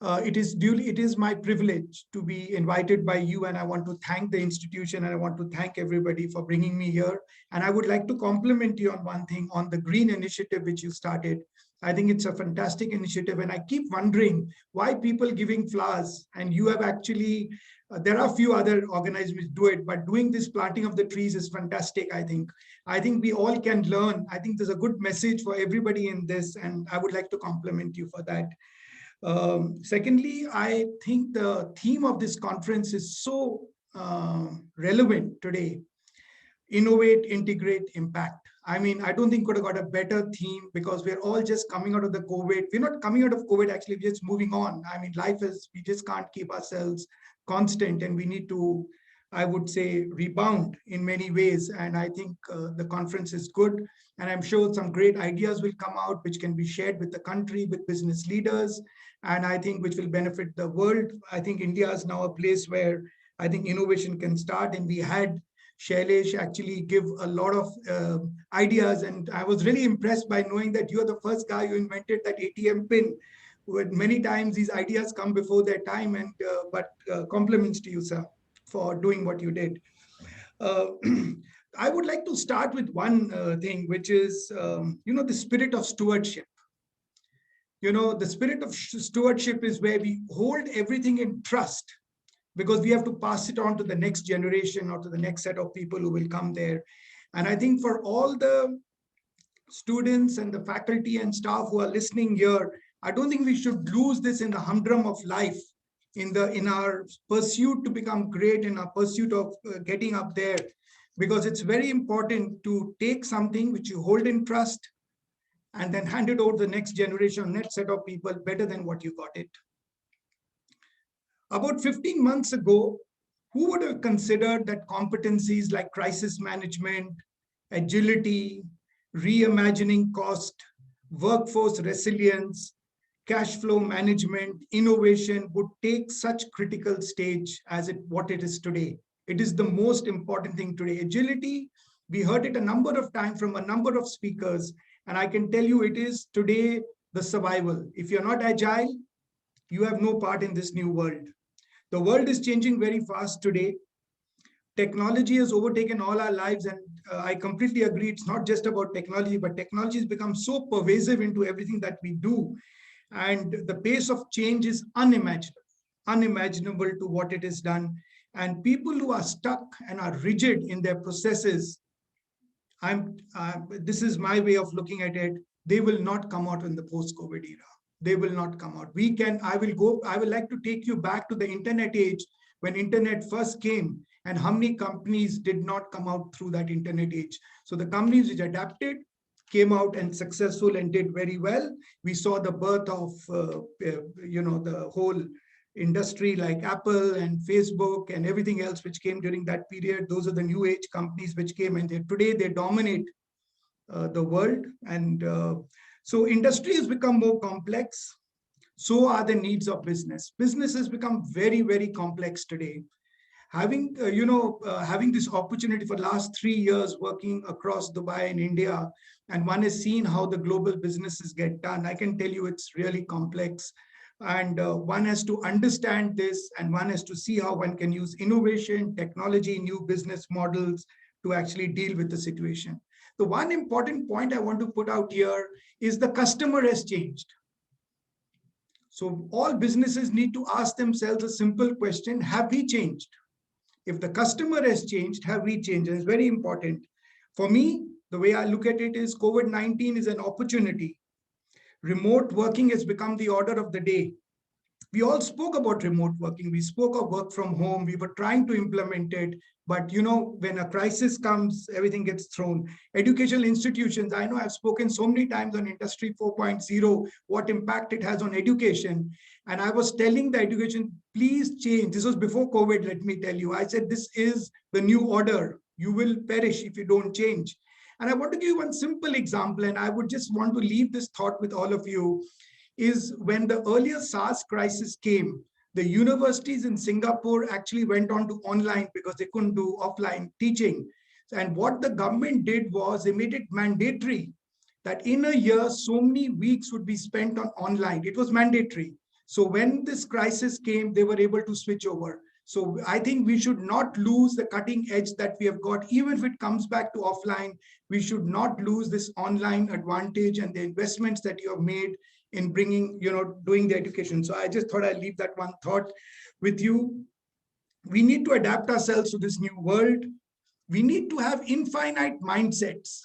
It is my privilege to be invited by you, and I want to thank the institution and I want to thank everybody for bringing me here. And I would like to compliment you on one thing, on the green initiative which you started. I think it's a fantastic initiative, and I keep wondering why people giving flowers, and you have actually, there are a few other organizations do it, but doing this planting of the trees is fantastic. I think we all can learn. I think there's a good message for everybody in this, and I would like to compliment you for that. Secondly, I think the theme of this conference is so relevant today. Innovate, integrate, impact. I mean, I don't think could have got a better theme, because we're all just coming out of the COVID. We're not coming out of COVID, actually, we're just moving on. I mean, life is, we just can't keep ourselves constant, and we need to, I would say, rebound in many ways. And I think the conference is good. And I'm sure some great ideas will come out, which can be shared with the country, with business leaders, and I think which will benefit the world. I think India is now a place where I think innovation can start. And we had Shailesh actually give a lot of ideas. And I was really impressed by knowing that you're the first guy who invented that ATM pin. Many times these ideas come before their time, and but compliments to you, sir, for doing what you did. I would like to start with one thing, which is, the spirit of stewardship. The spirit of stewardship is where we hold everything in trust, because we have to pass it on to the next generation or to the next set of people who will come there. And I think for all the students and the faculty and staff who are listening here, I don't think we should lose this in the humdrum of life, in our pursuit to become great, in our pursuit of getting up there, because it's very important to take something which you hold in trust and then hand it over to the next generation, next set of people better than what you got it. About 15 months ago, who would have considered that competencies like crisis management, agility, reimagining cost, workforce resilience, cash flow management, innovation would take such critical stage as what it is today. It is the most important thing today. Agility, we heard it a number of times from a number of speakers, and I can tell you it is today the survival. If you're not agile, you have no part in this new world. The world is changing very fast today. Technology has overtaken all our lives, and I completely agree. It's not just about technology, but technology has become so pervasive into everything that we do. And the pace of change is unimaginable to what it is done. And people who are stuck and are rigid in their processes, this is my way of looking at it, they will not come out in the post-COVID era. They will not come out. I would like to take you back to the internet age when internet first came, and how many companies did not come out through that internet age. So the companies which adapted came out and successful and did very well. We saw the birth of the whole industry like Apple and Facebook and everything else which came during that period. Those are the new age companies which came, and today they dominate the world. And so industry has become more complex. So are the needs of business. Business has become very, very complex today. Having this opportunity for the last 3 years working across Dubai and India, and one has seen how the global businesses get done, I can tell you it's really complex. And one has to understand this, and one has to see how one can use innovation, technology, new business models to actually deal with the situation. The one important point I want to put out here is the customer has changed. So all businesses need to ask themselves a simple question: have we changed? If the customer has changed, have we changed? And it's very important. For me, the way I look at it is COVID-19 is an opportunity. Remote working has become the order of the day. We all spoke about remote working. We spoke of work from home. We were trying to implement it. But when a crisis comes, everything gets thrown. Educational institutions, I know I've spoken so many times on Industry 4.0, what impact it has on education. And I was telling the education, please change. This was before COVID, let me tell you. I said, this is the new order. You will perish if you don't change. And I want to give you one simple example, and I would just want to leave this thought with all of you, is when the earlier SARS crisis came, the universities in Singapore actually went on to online because they couldn't do offline teaching. And what the government did was they made it mandatory that in a year, so many weeks would be spent on online. It was mandatory. So when this crisis came, they were able to switch over. So I think we should not lose the cutting edge that we have got. Even if it comes back to offline, we should not lose this online advantage and the investments that you have made in bringing, doing the education. So I just thought I'd leave that one thought with you. We need to adapt ourselves to this new world. We need to have infinite mindsets.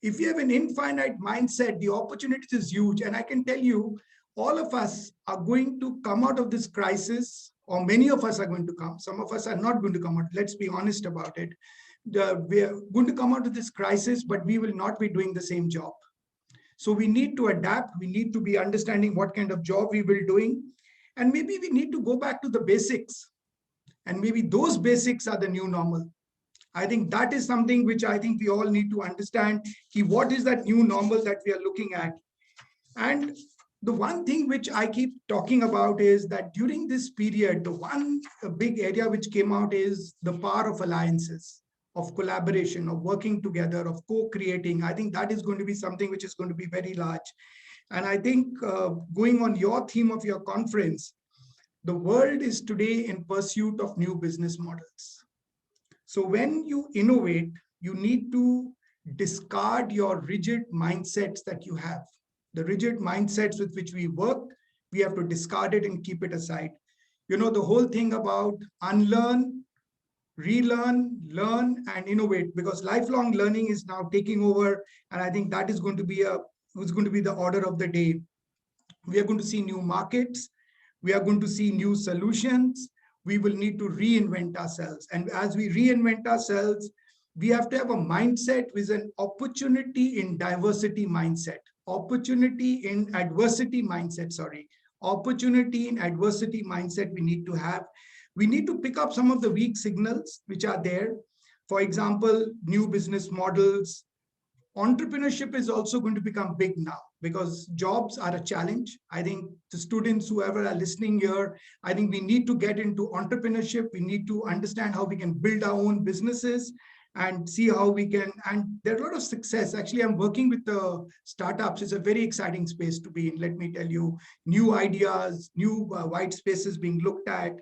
If you have an infinite mindset, the opportunity is huge. And I can tell you, all of us are going to come out of this crisis, or many of us are going to come. Some of us are not going to come out. Let's be honest about it. We are going to come out of this crisis, but we will not be doing the same job. So we need to adapt. We need to be understanding what kind of job we will be doing. And maybe we need to go back to the basics. And maybe those basics are the new normal. I think that is something which I think we all need to understand. What is that new normal that we are looking at? And the one thing which I keep talking about is that during this period, the one big area which came out is the power of alliances, of collaboration, of working together, of co-creating. I think that is going to be something which is going to be very large. And I think going on your theme of your conference, the world is today in pursuit of new business models. So when you innovate, you need to discard your rigid mindsets that you have. The rigid mindsets with which we work, we have to discard it and keep it aside. The whole thing about unlearn, relearn, learn, and innovate, because lifelong learning is now taking over. And I think that is going to be the order of the day. We are going to see new markets. We are going to see new solutions. We will need to reinvent ourselves. And as we reinvent ourselves, we have to have a mindset with an opportunity in diversity mindset, opportunity in adversity mindset, opportunity in adversity mindset we need to have. We need to pick up some of the weak signals which are there. For example, new business models, Entrepreneurship is also going to become big now because jobs are a challenge. I think the students, whoever are listening here, I think we need to get into entrepreneurship. We need to understand how we can build our own businesses and see how we can, and there are a lot of success. Actually, I'm working with the startups. It's a very exciting space to be in. Let me tell you, new ideas, new white spaces being looked at.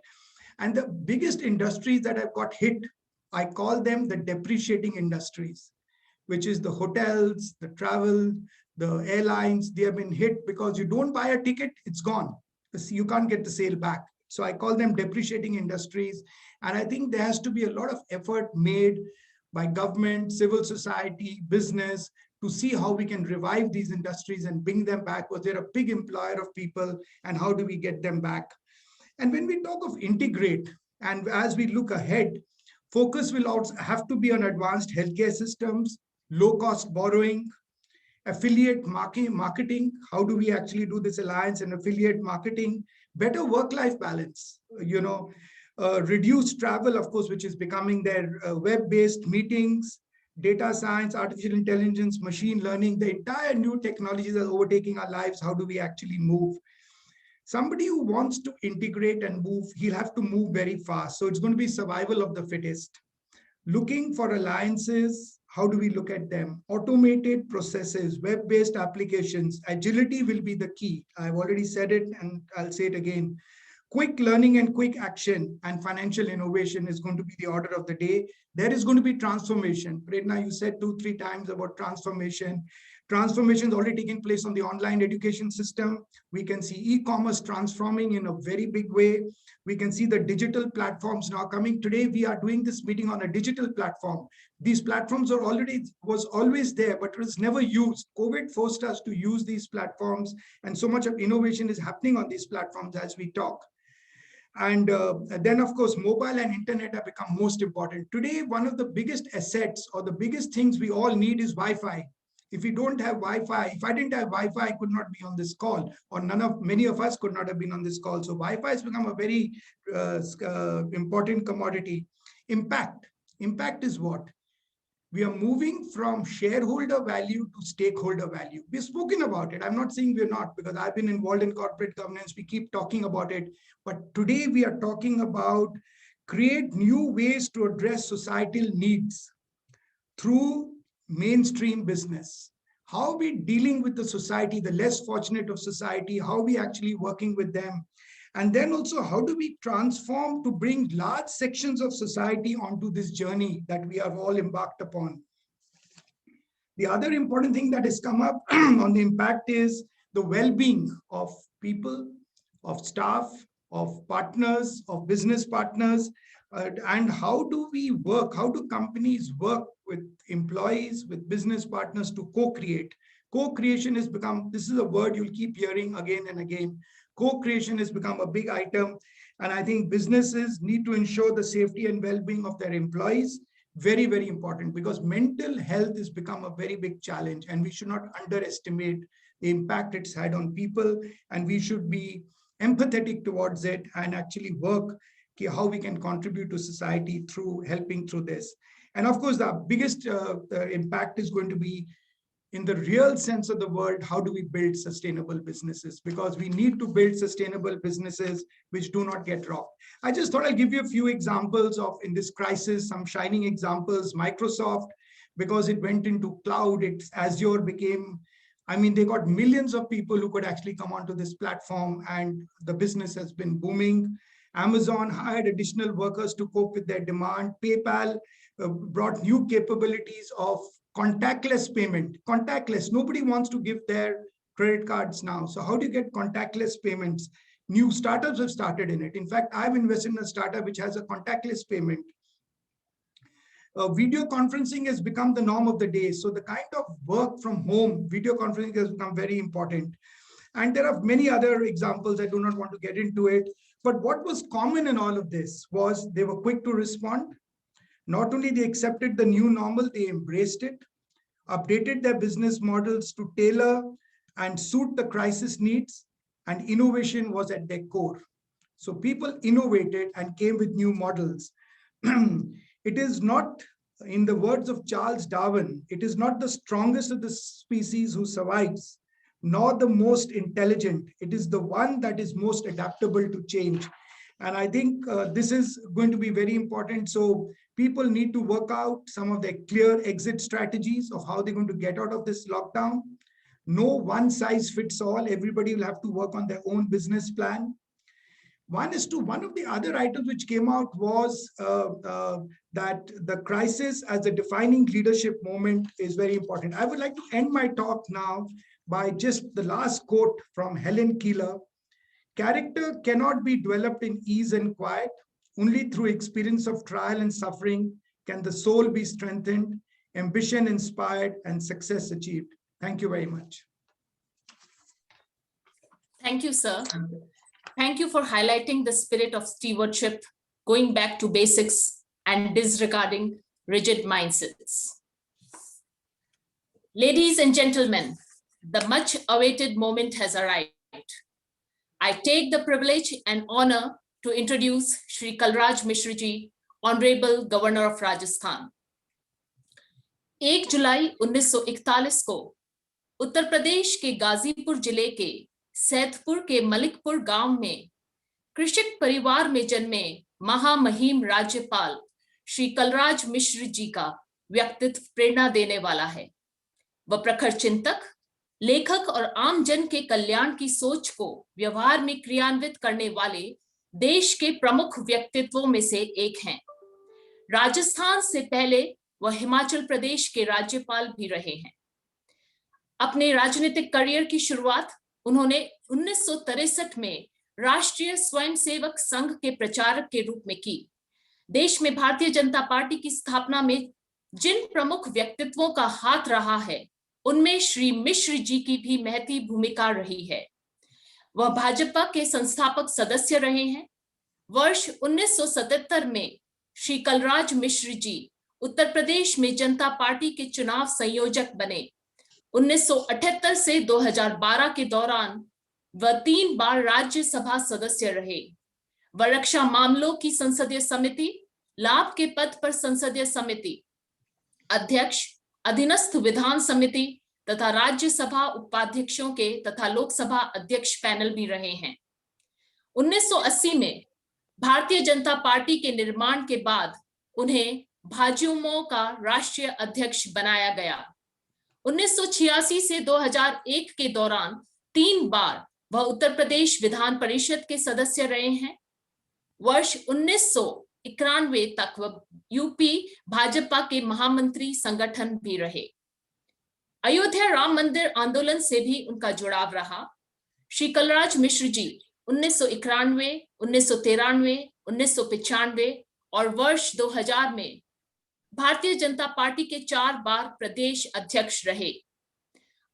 And the biggest industries that have got hit, I call them the depreciating industries, which is the hotels, the travel, the airlines. They have been hit because you don't buy a ticket, it's gone. You can't get the sale back. So I call them depreciating industries. And I think there has to be a lot of effort made by government, civil society, business, to see how we can revive these industries and bring them back, because they're a big employer of people, and how do we get them back? And when we talk of integrate, and as we look ahead, focus will also have to be on advanced healthcare systems, low-cost borrowing, affiliate marketing. How do we actually do this alliance and affiliate marketing? Better work-life balance, reduced travel, of course, which is becoming their web-based meetings, data science, artificial intelligence, machine learning, the entire new technologies are overtaking our lives. How do we actually move? Somebody who wants to integrate and move, he'll have to move very fast. So it's going to be survival of the fittest. Looking for alliances, how do we look at them? Automated processes, web-based applications, agility will be the key. I've already said it and I'll say it again. Quick learning and quick action and financial innovation is going to be the order of the day. There is going to be transformation. Prerna, you said 2-3 times about transformation. Transformation is already taking place on the online education system. We can see e-commerce transforming in a very big way. We can see the digital platforms now coming. Today, we are doing this meeting on a digital platform. These platforms are was always there, but it was never used. COVID forced us to use these platforms, and so much of innovation is happening on these platforms as we talk. And then, of course, mobile and internet have become most important. Today, one of the biggest assets or the biggest things we all need is Wi-Fi. If we don't have Wi-Fi, if I didn't have Wi-Fi, I could not be on this call, or many of us could not have been on this call. So Wi-Fi has become a very important commodity. Impact is what? We are moving from shareholder value to stakeholder value. We've spoken about it. I'm not saying we're not, because I've been involved in corporate governance. We keep talking about it. But today we are talking about create new ways to address societal needs through mainstream business. How are we dealing with the society, the less fortunate of society? How are we actually working with them? And then also, how do we transform to bring large sections of society onto this journey that we have all embarked upon? The other important thing that has come up on the impact is the well-being of people, of staff, of partners, of business partners, and how do we work? How do companies work with employees, with business partners to co-create? Co-creation has become, this is a word you'll keep hearing again and again. Co-creation has become a big item. And I think businesses need to ensure the safety and well-being of their employees. Very, very important, because mental health has become a very big challenge, and we should not underestimate the impact it's had on people. And we should be empathetic towards it and actually work how we can contribute to society through helping through this. And of course, the biggest impact is going to be, in the real sense of the word, how do we build sustainable businesses? Because we need to build sustainable businesses which do not get rocked. I just thought I'll give you a few examples of, in this crisis, some shining examples. Microsoft, because it went into cloud, Azure became, I mean, they got millions of people who could actually come onto this platform, and the business has been booming. Amazon hired additional workers to cope with their demand. PayPal brought new capabilities of contactless payment. Contactless, nobody wants to give their credit cards now. So how do you get contactless payments? New startups have started in it. In fact, I've invested in a startup which has a contactless payment. Video conferencing has become the norm of the day. So the kind of work from home, video conferencing has become very important. And there are many other examples. I do not want to get into it. But what was common in all of this was they were quick to respond. Not only they accepted the new normal, they embraced it, updated their business models to tailor and suit the crisis needs, and innovation was at their core. So people innovated and came with new models. It is not in the words of Charles Darwin, it is not the strongest of the species who survives, nor the most intelligent. It is the one that is most adaptable to change. And I think this is going to be very important. So people need to work out some of their clear exit strategies of how they're going to get out of this lockdown. No one size fits all. Everybody will have to work on their own business plan. One of the other items which came out was that the crisis as a defining leadership moment is very important. I would like to end my talk now by just the last quote from Helen Keeler. Character cannot be developed in ease and quiet. Only through experience of trial and suffering can the soul be strengthened, ambition inspired, and success achieved. Thank you very much. Thank you, sir. Thank you for highlighting the spirit of stewardship, going back to basics and disregarding rigid mindsets. Ladies and gentlemen, the much awaited moment has arrived. I take the privilege and honor to introduce Shri Kalraj Mishra Ji, Honorable Governor of Rajasthan. 1 जुलाई 1941 को उत्तर प्रदेश के गाजीपुर जिले के सैदपुर के मलिकपुर गांव में कृषक परिवार में जन्मे महामहिम राज्यपाल श्री कलराज मिश्र जी का व्यक्तित्व प्रेरणा देने वाला है। वह प्रखर चिंतक, लेखक और आम जन के कल्याण की सोच को व्यवहार में क्रियान्वित करने वाले देश के प्रमुख व्यक्तित्वों में से एक हैं। राजस्थान से पहले वह हिमाचल प्रदेश के राज्यपाल भी रहे हैं। अपने राजनीतिक करियर की शुरुआत उन्होंने 1963 में राष्ट्रीय स्वयंसेवक संघ के प्रचारक के रूप में की। देश में भारतीय जनता पार्टी की स्थापना में जिन प्रमुख व्यक्तित्वों का हाथ रहा है, उनमें श्री मिश्र जी की भी महती भूमिका रही है। वह भाजपा के संस्थापक सदस्य रहे हैं। वर्ष 1977 में श्री कलराज मिश्र जी उत्तर प्रदेश में जनता पार्टी के चुनाव संयोजक बने। 1978 से 2012 के दौरान वह 3 बार राज्यसभा सदस्य रहे। वह रक्षा मामलों की संसदीय समिति, लाभ के पद पर संसदीय समिति अध्यक्ष, अधीनस्थ विधान समिति तथा राज्यसभा उपाध्यक्षों के तथा लोकसभा अध्यक्ष पैनल भी रहे हैं। 1980 में भारतीय जनता पार्टी के निर्माण के बाद उन्हें भाजयुमो का राष्ट्रीय अध्यक्ष बनाया गया। 1986 से 2001 के दौरान 3 बार वह उत्तर प्रदेश विधान परिषद के सदस्य रहे हैं। वर्ष 1991 तक वह यूपी भाजपा के महामंत्री संगठन भी रहे। अयोध्या राम मंदिर आंदोलन से भी उनका जुड़ाव रहा। श्री कलराज मिश्र जी 1991, 1993, 1995 और वर्ष 2000 में भारतीय जनता पार्टी के 4 बार प्रदेश अध्यक्ष रहे।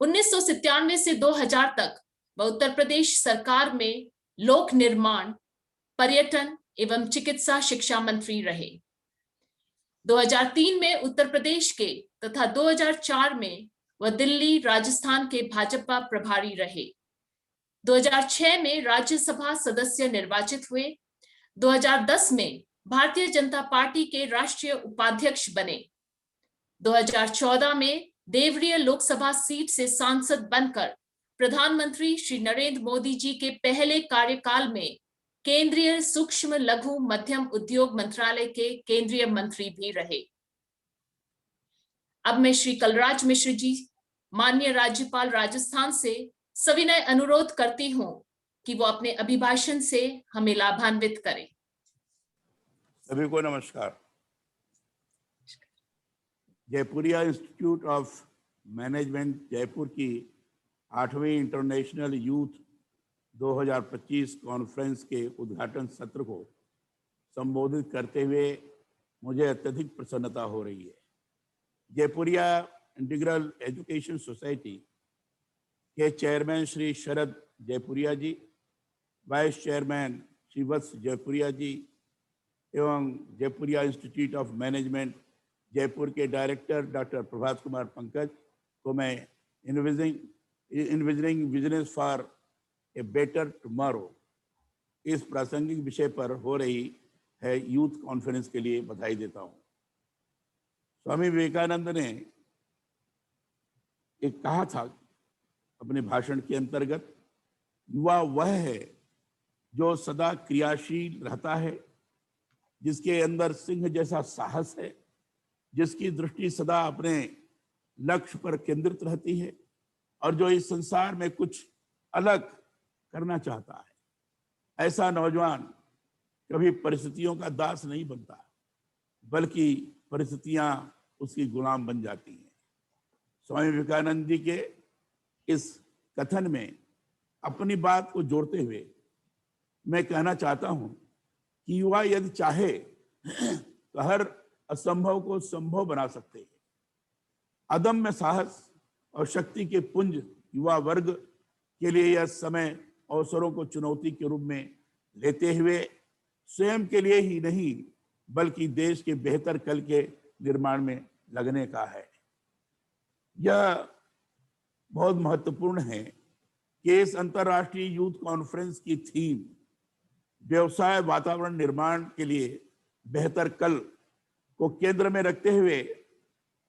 1997 से 2000 तक वह उत्तर प्रदेश सरकार में लोक निर्माण, पर्यटन एवं चिकित्सा शिक्षा मंत्री रहे। 2003 में उत्तर प्रदेश के तथा 2004 में वह दिल्ली, राजस्थान के भाजपा प्रभारी रहे। 2006 में राज्यसभा सदस्य निर्वाचित हुए। 2010 में भारतीय जनता पार्टी के राष्ट्रीय उपाध्यक्ष बने। 2014 में देवरिया लोकसभा सीट से सांसद बनकर प्रधानमंत्री श्री नरेंद्र मोदी जी के पहले कार्यकाल में केंद्रीय सूक्ष्म लघु मध्यम उद्योग मंत्रालय के केंद्रीय मंत्री भी रहे। अब मैं श्री कलराज मिश्र जी, माननीय राज्यपाल राजस्थान से सविनय अनुरोध करती हूं कि वो अपने अभिभाषण से हमें लाभान्वित करें। सभी को नमस्कार। Jaipuria institute of management Jaipur की 8वीं इंटरनेशनल यूथ 2025 कॉन्फ्रेंस के उद्घाटन सत्र को संबोधित करते हुए मुझे अत्यधिक प्रसन्नता हो रही है। जयपुरिया इंटीग्रल एजुकेशन सोसाइटी के chairman Shri Sharad Jaipuria ji, vice chairman Shri Vats Jaipuria ji एवं Jaipuria institute of management Jaipur के डायरेक्टर डॉक्टर प्रभात कुमार पंकज को मैं envisioning business for a better tomorrow इस प्रासंगिक विषय पर हो रही है यूथ कॉन्फ्रेंस के लिए बधाई देता हूँ। स्वामी विवेकानंद ने एक कहा था अपने भाषण के अंतर्गत, युवा वह है जो सदा क्रियाशील रहता है, जिसके अंदर सिंह जैसा साहस है, जिसकी दृष्टि सदा अपने लक्ष्य पर केंद्रित रहती है और जो इस संसार में कुछ अलग करना चाहता है। ऐसा नौजवान कभी परिस्थितियों का दास नहीं बनता, बल्कि परिस्थितियां उसकी गुलाम बन जाती हैं। स्वामी विवेकानंद जी के इस कथन में अपनी बात को जोड़ते हुए मैं कहना चाहता हूं कि युवा यदि चाहे तो हर असंभव को संभव बना सकते हैं। अदम्य साहस और शक्ति के पुंज युवा वर्ग के लिए यह समय अवसरों को चुनौती के रूप में लेते हुए स्वयं के लिए ही नहीं बल्कि देश के बेहतर कल के निर्माण में लगने का है। यह बहुत महत्वपूर्ण है कि इस अंतर्राष्ट्रीय यूथ कॉन्फ्रेंस की थीम व्यवसाय वातावरण निर्माण के लिए बेहतर कल को केंद्र में रखते हुए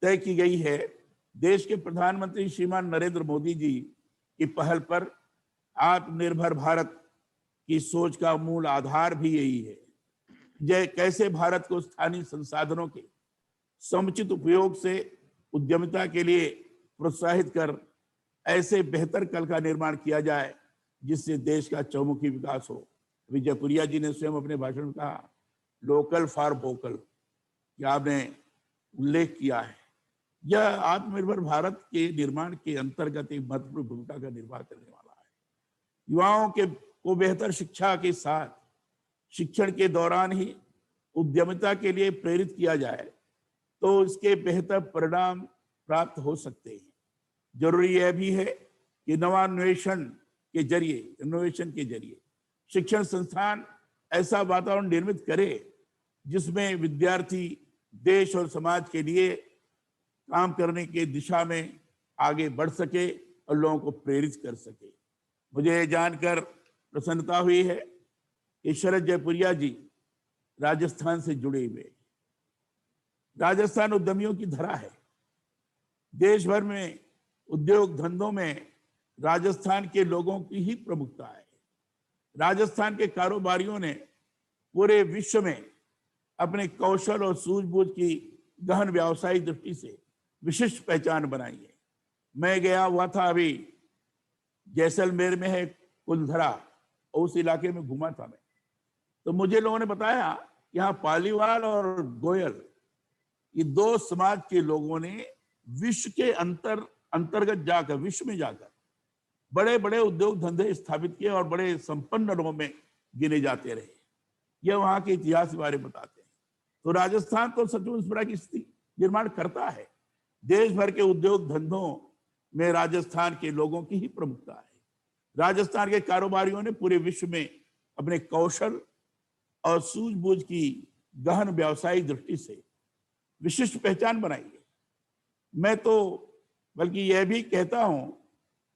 तय की गई है। देश के प्रधानमंत्री श्रीमान नरेंद्र मोदी जी की पहल पर आत्मनिर्भर भारत की सोच का मूल आधार भी यही है। कैसे भारत को स्थानीय संसाधनों के समुचित उपयोग से उद्यमिता के लिए प्रोत्साहित कर ऐसे बेहतर कल का निर्माण किया जाए जिससे देश का चौमुखी विकास हो। अभी जयपुरिया जी ने स्वयं अपने भाषण में कहा लोकल फॉर वोकल, कि आपने उल्लेख किया है। यह आत्मनिर्भर भारत के निर्माण के अंतर्गत एक महत्वपूर्ण भूमिका का निर्वाह करने वाला है। युवाओं को बेहतर शिक्षा के साथ शिक्षण के दौरान ही उद्यमिता के लिए प्रेरित किया जाए तो इसके बेहतर परिणाम प्राप्त हो सकते हैं। जरूरी यह भी है कि इनोवेशन के जरिए शिक्षण संस्थान ऐसा वातावरण निर्मित करे जिसमें विद्यार्थी देश और समाज के लिए काम करने की दिशा में आगे बढ़ सके और लोगों को प्रेरित कर सके। मुझे जानकर प्रसन्नता हुई है कि शरद जयपुरिया जी राजस्थान से जुड़े हुए। राजस्थान उद्यमियों की धरा है। देश भर में उद्योग धंधों में राजस्थान के लोगों की ही प्रमुखता है। राजस्थान के कारोबारियों ने पूरे विश्व में अपने कौशल और सूझबूझ की गहन व्यावसायिक दृष्टि से विशिष्ट पहचान बनाई है। मैं गया हुआ था, अभी जैसलमेर में है कुलधरा, और उस इलाके में घूमा था मैं, तो मुझे लोगों ने बताया यहाँ पालीवाल और गोयल, ये दो समाज के लोगों ने विश्व के अंतर्गत जाकर, विश्व में जाकर बड़े बड़े उद्योग धंधे स्थापित किए और बड़े संपन्न लोगों में गिने जाते रहे। यह वहां के इतिहास के बारे में बताते हैं। तो राजस्थान तो सचमुच इस तरह की स्थिति निर्माण करता है। देश भर के उद्योग धंधों में राजस्थान के लोगों की ही प्रमुखता है। राजस्थान के कारोबारियों ने पूरे विश्व में अपने कौशल और सूझबूझ की गहन व्यावसायिक दृष्टि से विशिष्ट पहचान बनाई है। मैं तो बल्कि यह भी कहता हूं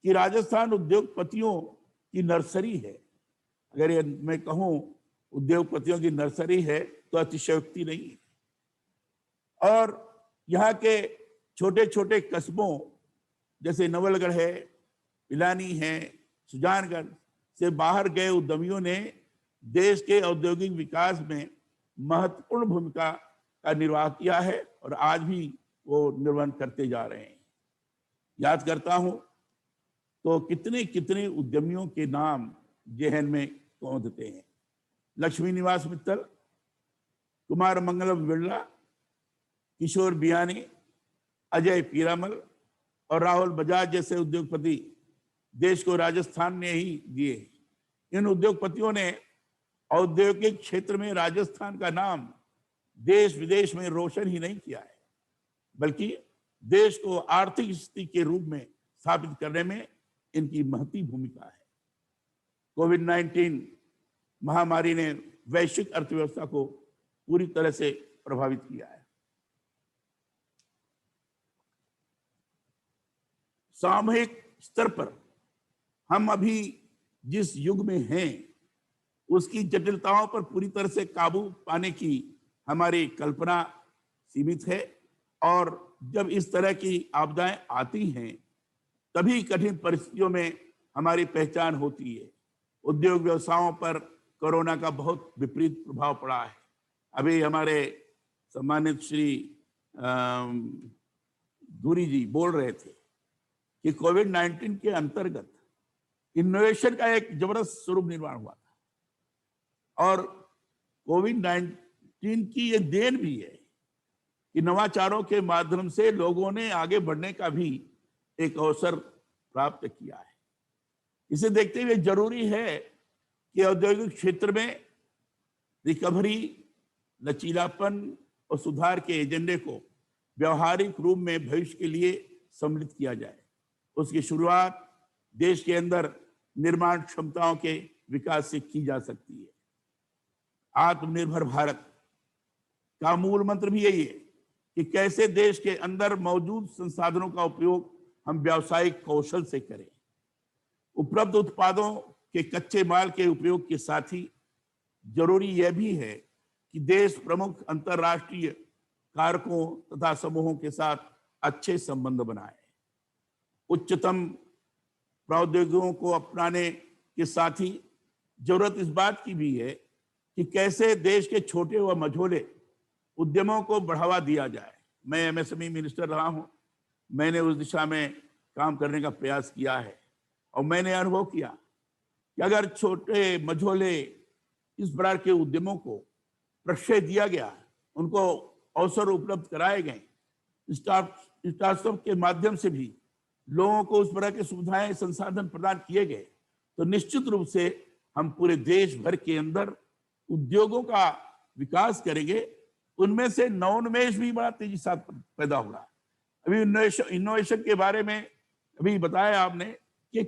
कि राजस्थान उद्योगपतियों की नर्सरी है। अगर ये मैं कहूं उद्योगपतियों की नर्सरी है तो अतिशयोक्ति नहीं है। और यहाँ के छोटे छोटे कस्बों जैसे नवलगढ़ है, पिलानी है, सुजानगढ़ से बाहर गए उद्यमियों ने देश के औद्योगिक विकास में महत्वपूर्ण भूमिका का निर्वाह किया है और आज भी वो निर्वहन करते जा रहे हैं। याद करता हूं तो कितने कितने उद्यमियों के नाम जहन में कौंधते हैं। लक्ष्मी निवास मित्तल, कुमार मंगलम बिरला, किशोर बियानी, अजय पीरामल और राहुल बजाज जैसे उद्योगपति देश को राजस्थान ने ही दिए। इन उद्योगपतियों ने औद्योगिक क्षेत्र में राजस्थान का नाम देश विदेश में रोशन ही नहीं किया है, बल्कि देश को आर्थिक स्थिति के रूप में स्थापित करने में इनकी महती भूमिका है। कोविड-19 महामारी ने वैश्विक अर्थव्यवस्था को पूरी तरह से प्रभावित किया है। सामूहिक स्तर पर हम अभी जिस युग में हैं उसकी जटिलताओं पर पूरी तरह से काबू पाने की हमारी कल्पना सीमित है। और जब इस तरह की आपदाएं आती हैं तभी कठिन परिस्थितियों में हमारी पहचान होती है। उद्योग व्यवसायों पर कोरोना का बहुत विपरीत प्रभाव पड़ा है। अभी हमारे सम्मानित श्री धूरी जी बोल रहे थे कि कोविड-19 के अंतर्गत इनोवेशन का एक जबरदस्त स्वरूप निर्माण हुआ था और कोविड-19 की ये देन भी है कि नवाचारों के माध्यम से लोगों ने आगे बढ़ने का भी एक अवसर प्राप्त किया है। इसे देखते हुए जरूरी है कि औद्योगिक क्षेत्र में रिकवरी, लचीलापन और सुधार के एजेंडे को व्यवहारिक रूप में भविष्य के लिए सम्मिलित किया जाए। उसकी शुरुआत देश के अंदर निर्माण क्षमताओं के विकास से की जा सकती है। आत्मनिर्भर भारत का मूल मंत्र भी यही है कि कैसे देश के अंदर मौजूद संसाधनों का उपयोग हम व्यावसायिक कौशल से करें। उपलब्ध उत्पादों के कच्चे माल के उपयोग के साथ ही जरूरी यह भी है कि देश प्रमुख अंतर्राष्ट्रीय कारकों तथा समूहों के साथ अच्छे संबंध बनाए। उच्चतम प्रौद्योगिकियों को अपनाने के साथ ही जरूरत इस बात की भी है कि कैसे देश के छोटे व मझोले उद्यमों को बढ़ावा दिया जाए। मैं एमएसएमई मिनिस्टर रहा हूं, मैंने उस दिशा में काम करने का प्रयास किया है और मैंने अनुभव किया कि अगर छोटे मझोले इस प्रकार के उद्यमों को प्रश्रय दिया गया, उनको अवसर उपलब्ध कराए गए, स्टार्टअप के माध्यम से भी लोगों को उस प्रकार की सुविधाएं, संसाधन प्रदान किए गए, तो निश्चित रूप से हम पूरे देश भर के अंदर उद्योगों का विकास करेंगे। उनमें से नवोन्मेष भी बड़ा तेजी से पैदा होगा। अभी इनोवेशन के बारे में अभी बताया आपने कि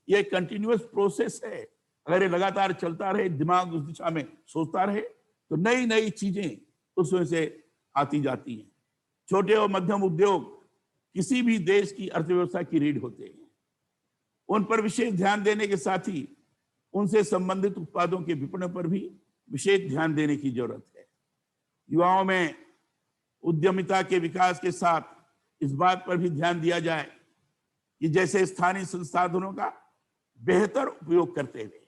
ये कंटिन्यूअस प्रोसेस है। अगर ये लगातार चलता रहे, दिमाग उस दिशा में सोचता रहे, तो नई नई चीजें उसमें से आती जाती हैं। छोटे और मध्यम उद्योग किसी भी देश की अर्थव्यवस्था की रीढ़ होते हैं। उन पर विशेष ध्यान देने के साथ ही उनसे संबंधित उत्पादों के विपणन पर भी विशेष ध्यान देने की जरूरत है। युवाओं में उद्यमिता के विकास के साथ इस बात पर भी ध्यान दिया जाए कि जैसे स्थानीय संसाधनों का बेहतर उपयोग करते हुए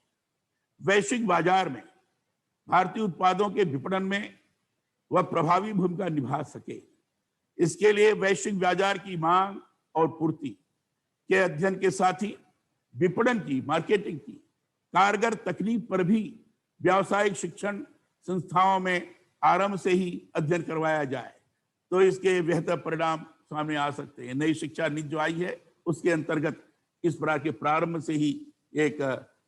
वैश्विक बाजार में भारतीय उत्पादों के विपणन में वह प्रभावी भूमिका निभा सके। इसके लिए वैश्विक बाजार की मांग और पूर्ति के अध्ययन के साथ ही विपणन की, मार्केटिंग की कारगर तकनीक पर भी व्यावसायिक शिक्षण संस्थाओं में आरंभ से ही अध्ययन करवाया जाए तो इसके बेहतर परिणाम सामने आ सकते हैं। नई शिक्षा नीति जो आई है उसके अंतर्गत इस प्रकार के प्रारंभ से ही एक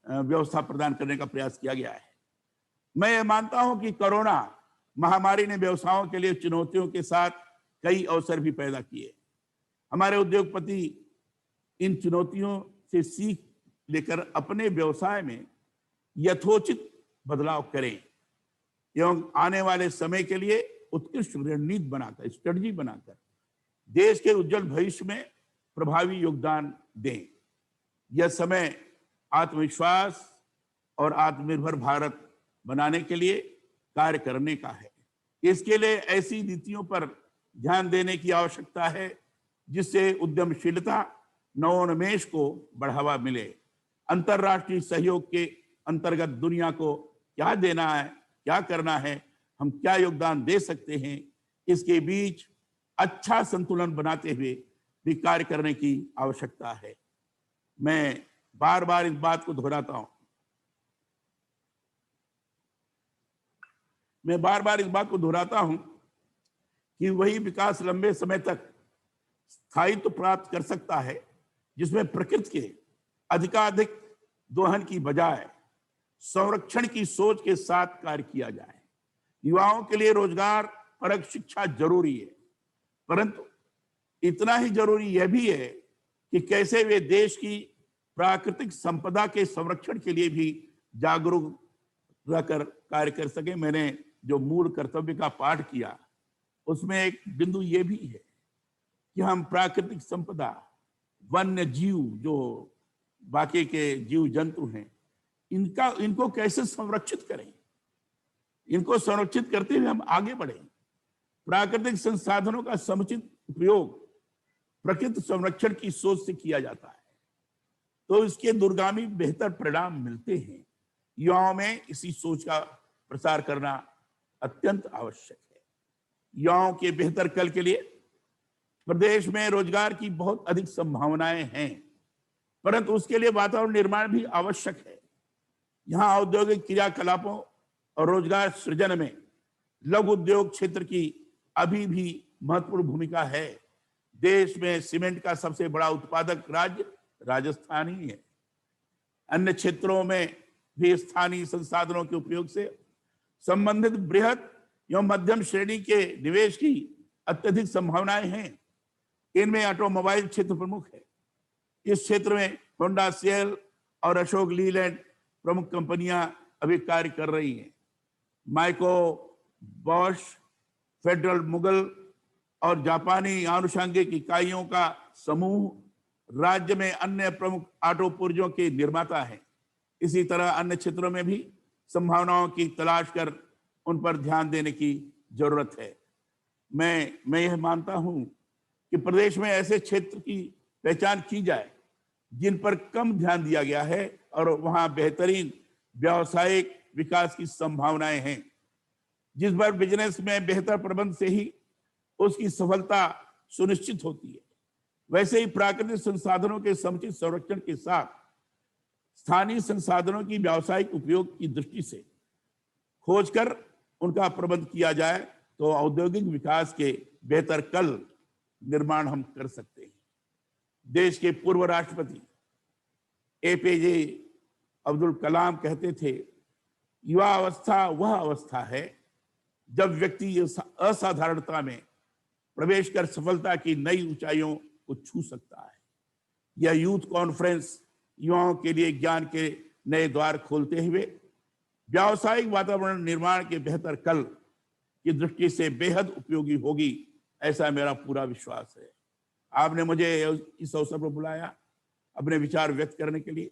व्यवस्था प्रदान करने का प्रयास किया गया है। मैं ये मानता हूं कि कोरोना महामारी ने व्यवसायों के लिए चुनौतियों के साथ कई अवसर भी पैदा किए। हमारे उद्योगपति इन चुनौतियों से सीख लेकर अपने व्यवसाय में यथोचित बदलाव करें एवं आने वाले समय के लिए उत्कृष्ट रणनीति बनाकर, स्ट्रेटजी बनाकर देश के उज्जवल भविष्य में प्रभावी योगदान दें। यह समय आत्मविश्वास और आत्मनिर्भर भारत बनाने के लिए कार्य करने का है। इसके लिए ऐसी नीतियों पर ध्यान देने की आवश्यकता है जिससे उद्यमशीलता, नवोन्मेष को बढ़ावा मिले। अंतर्राष्ट्रीय सहयोग के अंतर्गत दुनिया को क्या देना है, क्या करना है, हम क्या योगदान दे सकते हैं, इसके बीच अच्छा संतुलन बनाते हुए भी कार्य करने की आवश्यकता है। मैं बार बार इस बात को दोहराता हूं, कि वही विकास लंबे समय तक स्थायित्व प्राप्त कर सकता है जिसमें प्रकृति के अधिकाधिक दोहन की बजाय संरक्षण की सोच के साथ कार्य किया जाए। युवाओं के लिए रोजगार परक शिक्षा जरूरी है, परंतु इतना ही जरूरी यह भी है कि कैसे वे देश की प्राकृतिक संपदा के संरक्षण के लिए भी जागरूक रहकर कार्य कर सके। मैंने जो मूल कर्तव्य का पाठ किया उसमें एक बिंदु ये भी है कि हम प्राकृतिक संपदा, वन्य जीव, जो बाकी के जीव जंतु हैं, इनको कैसे संरक्षित करें। इनको संरक्षित करते हुए हम आगे बढ़ें। प्राकृतिक संसाधनों का समुचित उपयोग प्रकृति संरक्षण की सोच से किया जाता है तो इसके दूरगामी बेहतर परिणाम मिलते हैं। युवाओं में इसी सोच का प्रसार करना अत्यंत आवश्यक है। युवाओं के बेहतर कल के लिए प्रदेश में रोजगार की बहुत अधिक संभावनाएं हैं, परंतु उसके लिए वातावरण निर्माण भी आवश्यक है। यहाँ औद्योगिक क्रियाकलापों और रोजगार सृजन में लघु उद्योग क्षेत्र की अभी भी महत्वपूर्ण भूमिका है। देश में सीमेंट का सबसे बड़ा उत्पादक राज्य राजस्थान ही है। अन्य क्षेत्रों में भी स्थानीय संसाधनों के उपयोग से संबंधित बृहद एवं मध्यम श्रेणी के निवेश की अत्यधिक संभावनाएं हैं। इनमें ऑटोमोबाइल क्षेत्र प्रमुख है। इस क्षेत्र में होंडा सेल और अशोक लीलैंड प्रमुख कंपनियां अभी कार्य कर रही हैं। माइको, बॉश, फेडरल मुगल और जापानी आनुषंगिक इकाइयों का समूह राज्य में अन्य प्रमुख ऑटो पुर्जों के निर्माता हैं। इसी तरह अन्य क्षेत्रों में भी संभावनाओं की तलाश कर उन पर ध्यान देने की जरूरत है। मैं यह मानता हूं कि प्रदेश में ऐसे क्षेत्र की पहचान की जाए जिन पर कम ध्यान दिया गया है और वहां बेहतरीन व्यावसायिक विकास की संभावनाएं हैं। जिस पर बिजनेस में बेहतर प्रबंध से ही उसकी सफलता सुनिश्चित होती है, वैसे ही प्राकृतिक संसाधनों के समुचित संरक्षण के साथ स्थानीय संसाधनों की व्यावसायिक उपयोग की दृष्टि से खोजकर उनका प्रबंध किया जाए तो औद्योगिक विकास के बेहतर कल निर्माण हम कर सकते हैं। देश के पूर्व राष्ट्रपति APJ अब्दुल कलाम कहते थे, युवा अवस्था वह अवस्था है जब व्यक्ति असाधारणता में प्रवेश कर सफलता की नई ऊंचाइयों को छू सकता है। यह यूथ कॉन्फ्रेंस युवाओं के लिए ज्ञान के नए द्वार खोलते हुए व्यावसायिक वातावरण निर्माण के बेहतर कल की दृष्टि से बेहद उपयोगी होगी, ऐसा मेरा पूरा विश्वास है। आपने मुझे इस अवसर पर बुलाया अपने विचार व्यक्त करने के लिए,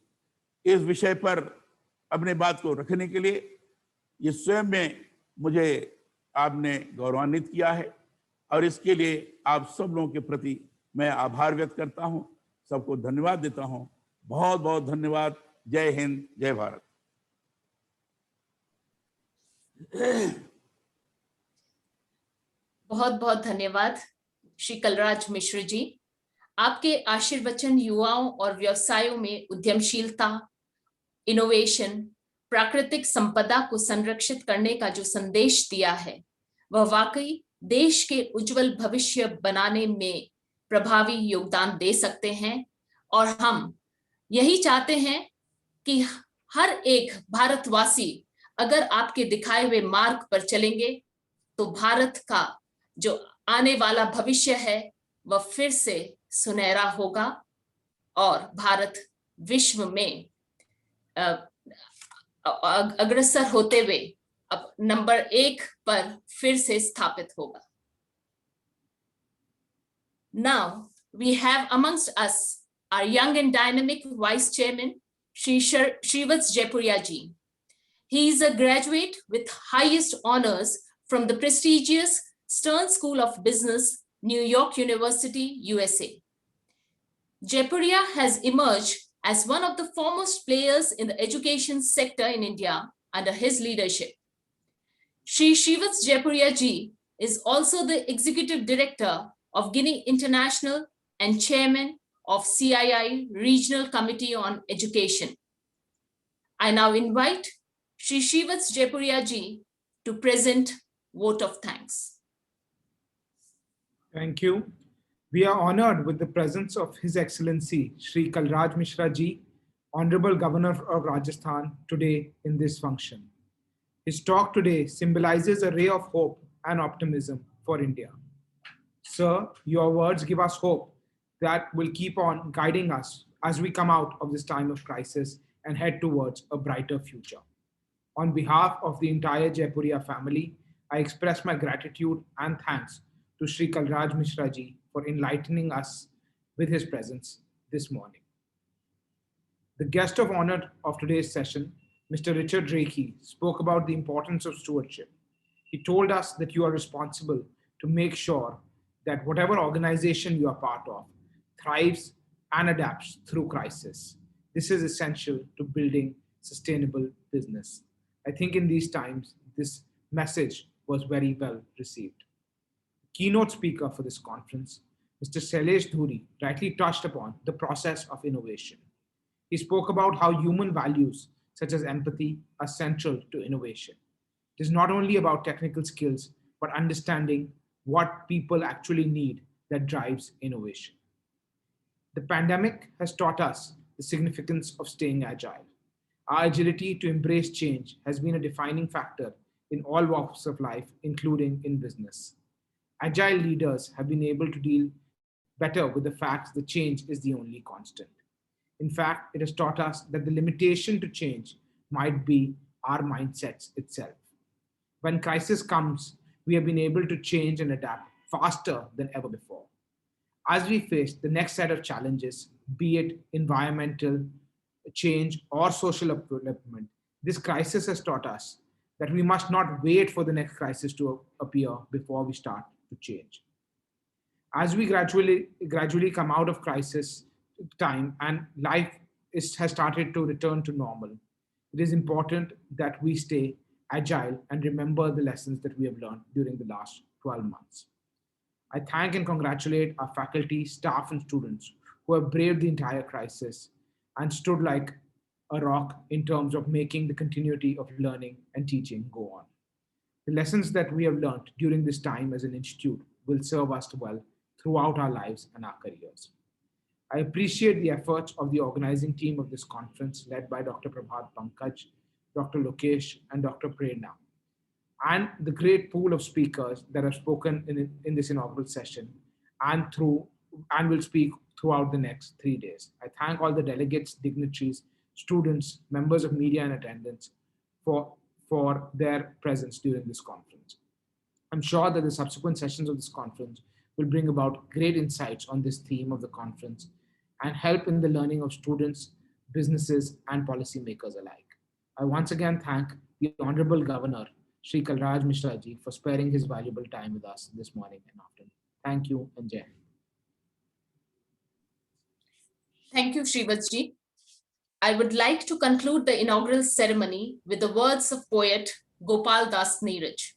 इस विषय पर अपने बात को रखने के लिए। ये स्वयं में मुझे आपने गौरवान्वित किया है और इसके लिए आप सब लोगों के प्रति मैं आभार व्यक्त करता हूं। सबको धन्यवाद देता हूं। बहुत बहुत धन्यवाद। जय हिंद, जय भारत। बहुत बहुत धन्यवाद श्री कलराज मिश्र जी। आपके आशीर्वचन युवाओं और व्यवसायों में उद्यमशीलता, इनोवेशन, प्राकृतिक संपदा को संरक्षित करने का जो संदेश दिया है, वह वाकई देश के उज्जवल भविष्य बनाने में प्रभावी योगदान दे सकते हैं। और हम यही चाहते हैं कि हर एक भारतवासी अगर आपके दिखाए हुए मार्ग पर चलेंगे तो भारत का जो आने वाला भविष्य है वह फिर से सुनहरा होगा और भारत विश्व में अग्रसर होते हुए अब नंबर 1 पर फिर से स्थापित होगा। Now we have amongst us our young and dynamic Vice Chairman, Shri Shrivats Jaipuria ji. He is a graduate with highest honors from the prestigious Stern School of Business, New York University, USA. Jaipuria has emerged as one of the foremost players in the education sector in India under his leadership. Shri Shrivats Jaipuria ji is also the Executive Director of Guinea International and Chairman of CII Regional Committee on Education. I now invite Shri Shrivats Jaipuria ji to present vote of thanks. Thank you. We are honored with the presence of His Excellency Shri Kalraj Mishra ji, Honorable Governor of Rajasthan, today in this function. His talk today symbolizes a ray of hope and optimism for India. Sir, your words give us hope that will keep on guiding us as we come out of this time of crisis and head towards a brighter future. On behalf of the entire Jaipuria family, I express my gratitude and thanks to Shri Kalraj Mishra ji for enlightening us with his presence this morning. The guest of honor of today's session, Mr. Richard Reiki, spoke about the importance of stewardship. He told us that you are responsible to make sure that whatever organization you are part of thrives and adapts through crisis. This is essential to building sustainable business. I think in these times, this message was very well received. Keynote speaker for this conference, Mr. Shailesh Dhuri, rightly touched upon the process of innovation. He spoke about how human values such as empathy are central to innovation. It is not only about technical skills, but understanding what people actually need that drives innovation. The pandemic has taught us the significance of staying agile. Our agility to embrace change has been a defining factor in all walks of life, including in business. Agile leaders have been able to deal better with the fact that change is the only constant. In fact, it has taught us that the limitation to change might be our mindsets itself. When crisis comes, we have been able to change and adapt faster than ever before. As we face the next set of challenges, be it environmental change or social development, this crisis has taught us that we must not wait for the next crisis to appear before we start to change. As we gradually come out of crisis time and life has started to return to normal, it is important that we stay agile and remember the lessons that we have learned during the last 12 months. I thank and congratulate our faculty, staff, and students who have braved the entire crisis and stood like a rock in terms of making the continuity of learning and teaching go on. The lessons that we have learned during this time as an institute will serve us well throughout our lives and our careers. I appreciate the efforts of the organizing team of this conference led by Dr. Prabhat Pankaj, Dr. Lokesh, and Dr. Prerna, and the great pool of speakers that have spoken in this inaugural session and will speak throughout the next 3 days. I thank all the delegates, dignitaries, students, members of media and attendants for their presence during this conference. I'm sure that the subsequent sessions of this conference will bring about great insights on this theme of the conference and help in the learning of students, businesses, and policymakers alike. I once again thank the Honorable Governor, Shri Kalraj Mishra ji, for sparing his valuable time with us this morning and afternoon. Thank you and Jai Hind. Thank you, Srivatji. I would like to conclude the inaugural ceremony with the words of poet Gopal Das Neeraj.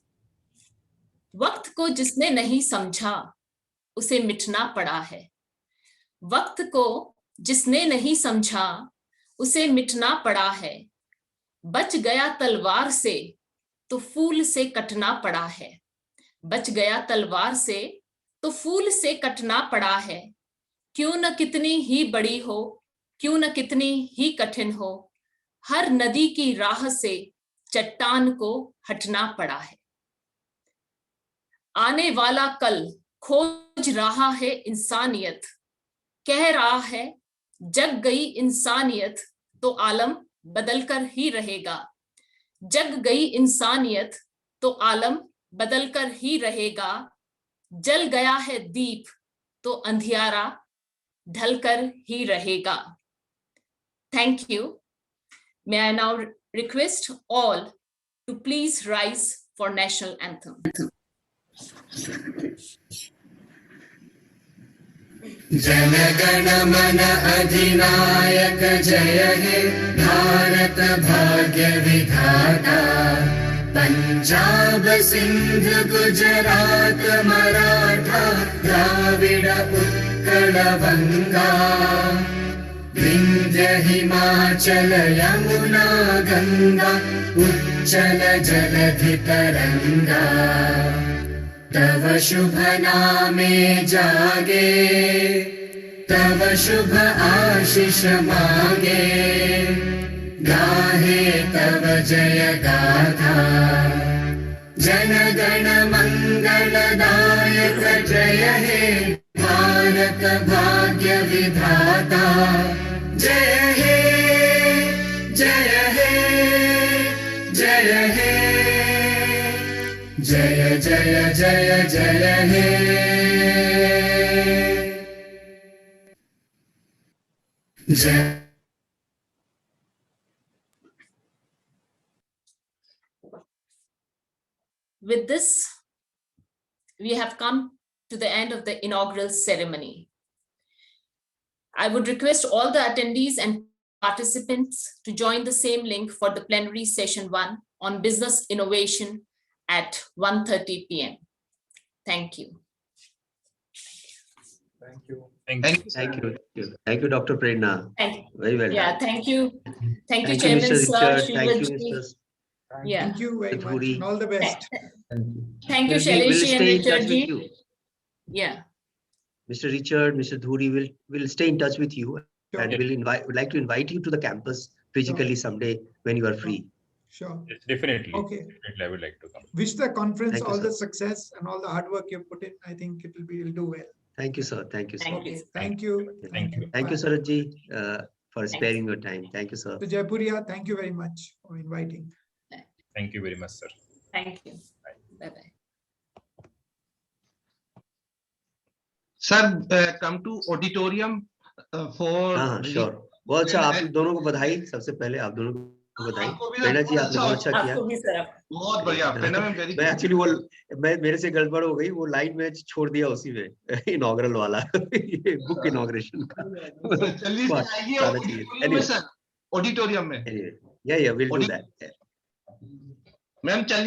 वक्त को जिसने नहीं समझा उसे मिटना पड़ा है। वक्त को जिसने नहीं समझा उसे मिटना पड़ा है। बच गया तलवार से तो फूल से कटना पड़ा है। बच गया तलवार से तो फूल से कटना पड़ा है। क्यों न कितनी ही बड़ी हो, क्यों न कितनी ही कठिन हो, हर नदी की राह से चट्टान को हटना पड़ा है। आने वाला कल खोज रहा है इंसानियत, कह रहा है जग गई इंसानियत तो आलम बदल कर ही रहेगा। जग गई इंसानियत तो आलम बदल कर ही रहेगा। जल गया है दीप तो अंधियारा ढल कर ही रहेगा। Thank you. May I now request all to please rise for national anthem. Jana Gana मन अधिनायक जय हे भारत भाग्य विधाता। पंजाब सिंध गुजरात मराठा द्राविड़ उत्कल बंगा। विंध्य हिमाचल यमुना गंगा उच्चल जलधि तरंगा। तव शुभ नामे जागे, तव शुभ आशीष मांगे। गाहे तव जय गाथा, जन गण मंगलदायक जय हे भारत भाग्य विधाता। जय हे जय हे जय हे जय जय जय जय हे जय। With this, we have come to the end of the inaugural ceremony. I would request all the attendees and participants to join the same link for the plenary session 1 on business innovation at 1:30 p.m. Thank you. Thank you. Thank you. Thank you, Dr. Prerna. Thank you. Very well Yeah, done. thank you. Thank you, Thank you, Chairman, Mr. sir. Richard. Thank you, Shrivaji. Mr. Yeah, Thank you very much Dhuri. and all the best. thank you, We'll Shailesh and stay in touch Richard with ji. you. Yeah, Mr. Richard, Mr. Dhuri will stay in touch with you, Sure. and would like to invite you to the campus physically someday when you are free. Sure. Yes, definitely. Okay. Definitely, I would like to come. Wish the conference Thank you, all the sir. success and all the hard work you put in. I think it'll do well. Thank you, sir. Thank you, sir. Thank you. Okay. Thank you. Thank you. Thank you, Bye. Sarajji, for sparing your time. Thank you, sir. To Jaipuria, thank you very much for inviting. Thank you very much, sir. thank you. Bye-bye. Sir, come to auditorium for. हाँ, sure. बहुत अच्छा, आप दोनों को बधाई. सबसे पहले आप दोनों को बधाई. आपको भी प्रेरणा जी, बहुत आपने अच्छा बहुत अच्छा किया. आपको भी सर। बहुत बढ़िया, प्रेरणा मैम वेरी मैं एक्चुअली वो मेरे से गड़बड़ हो गई, वो लाइन में छोड़ दिया उसी में इनॉग्रल वाला ये बुक इनॉग्रेशन का. जल्दी से आइए ज्यादा चाहिए. ऑडिटोरियम में सर, ऑडिटोरियम में Anyway, yeah, we'll do that. Ma'am चलिए.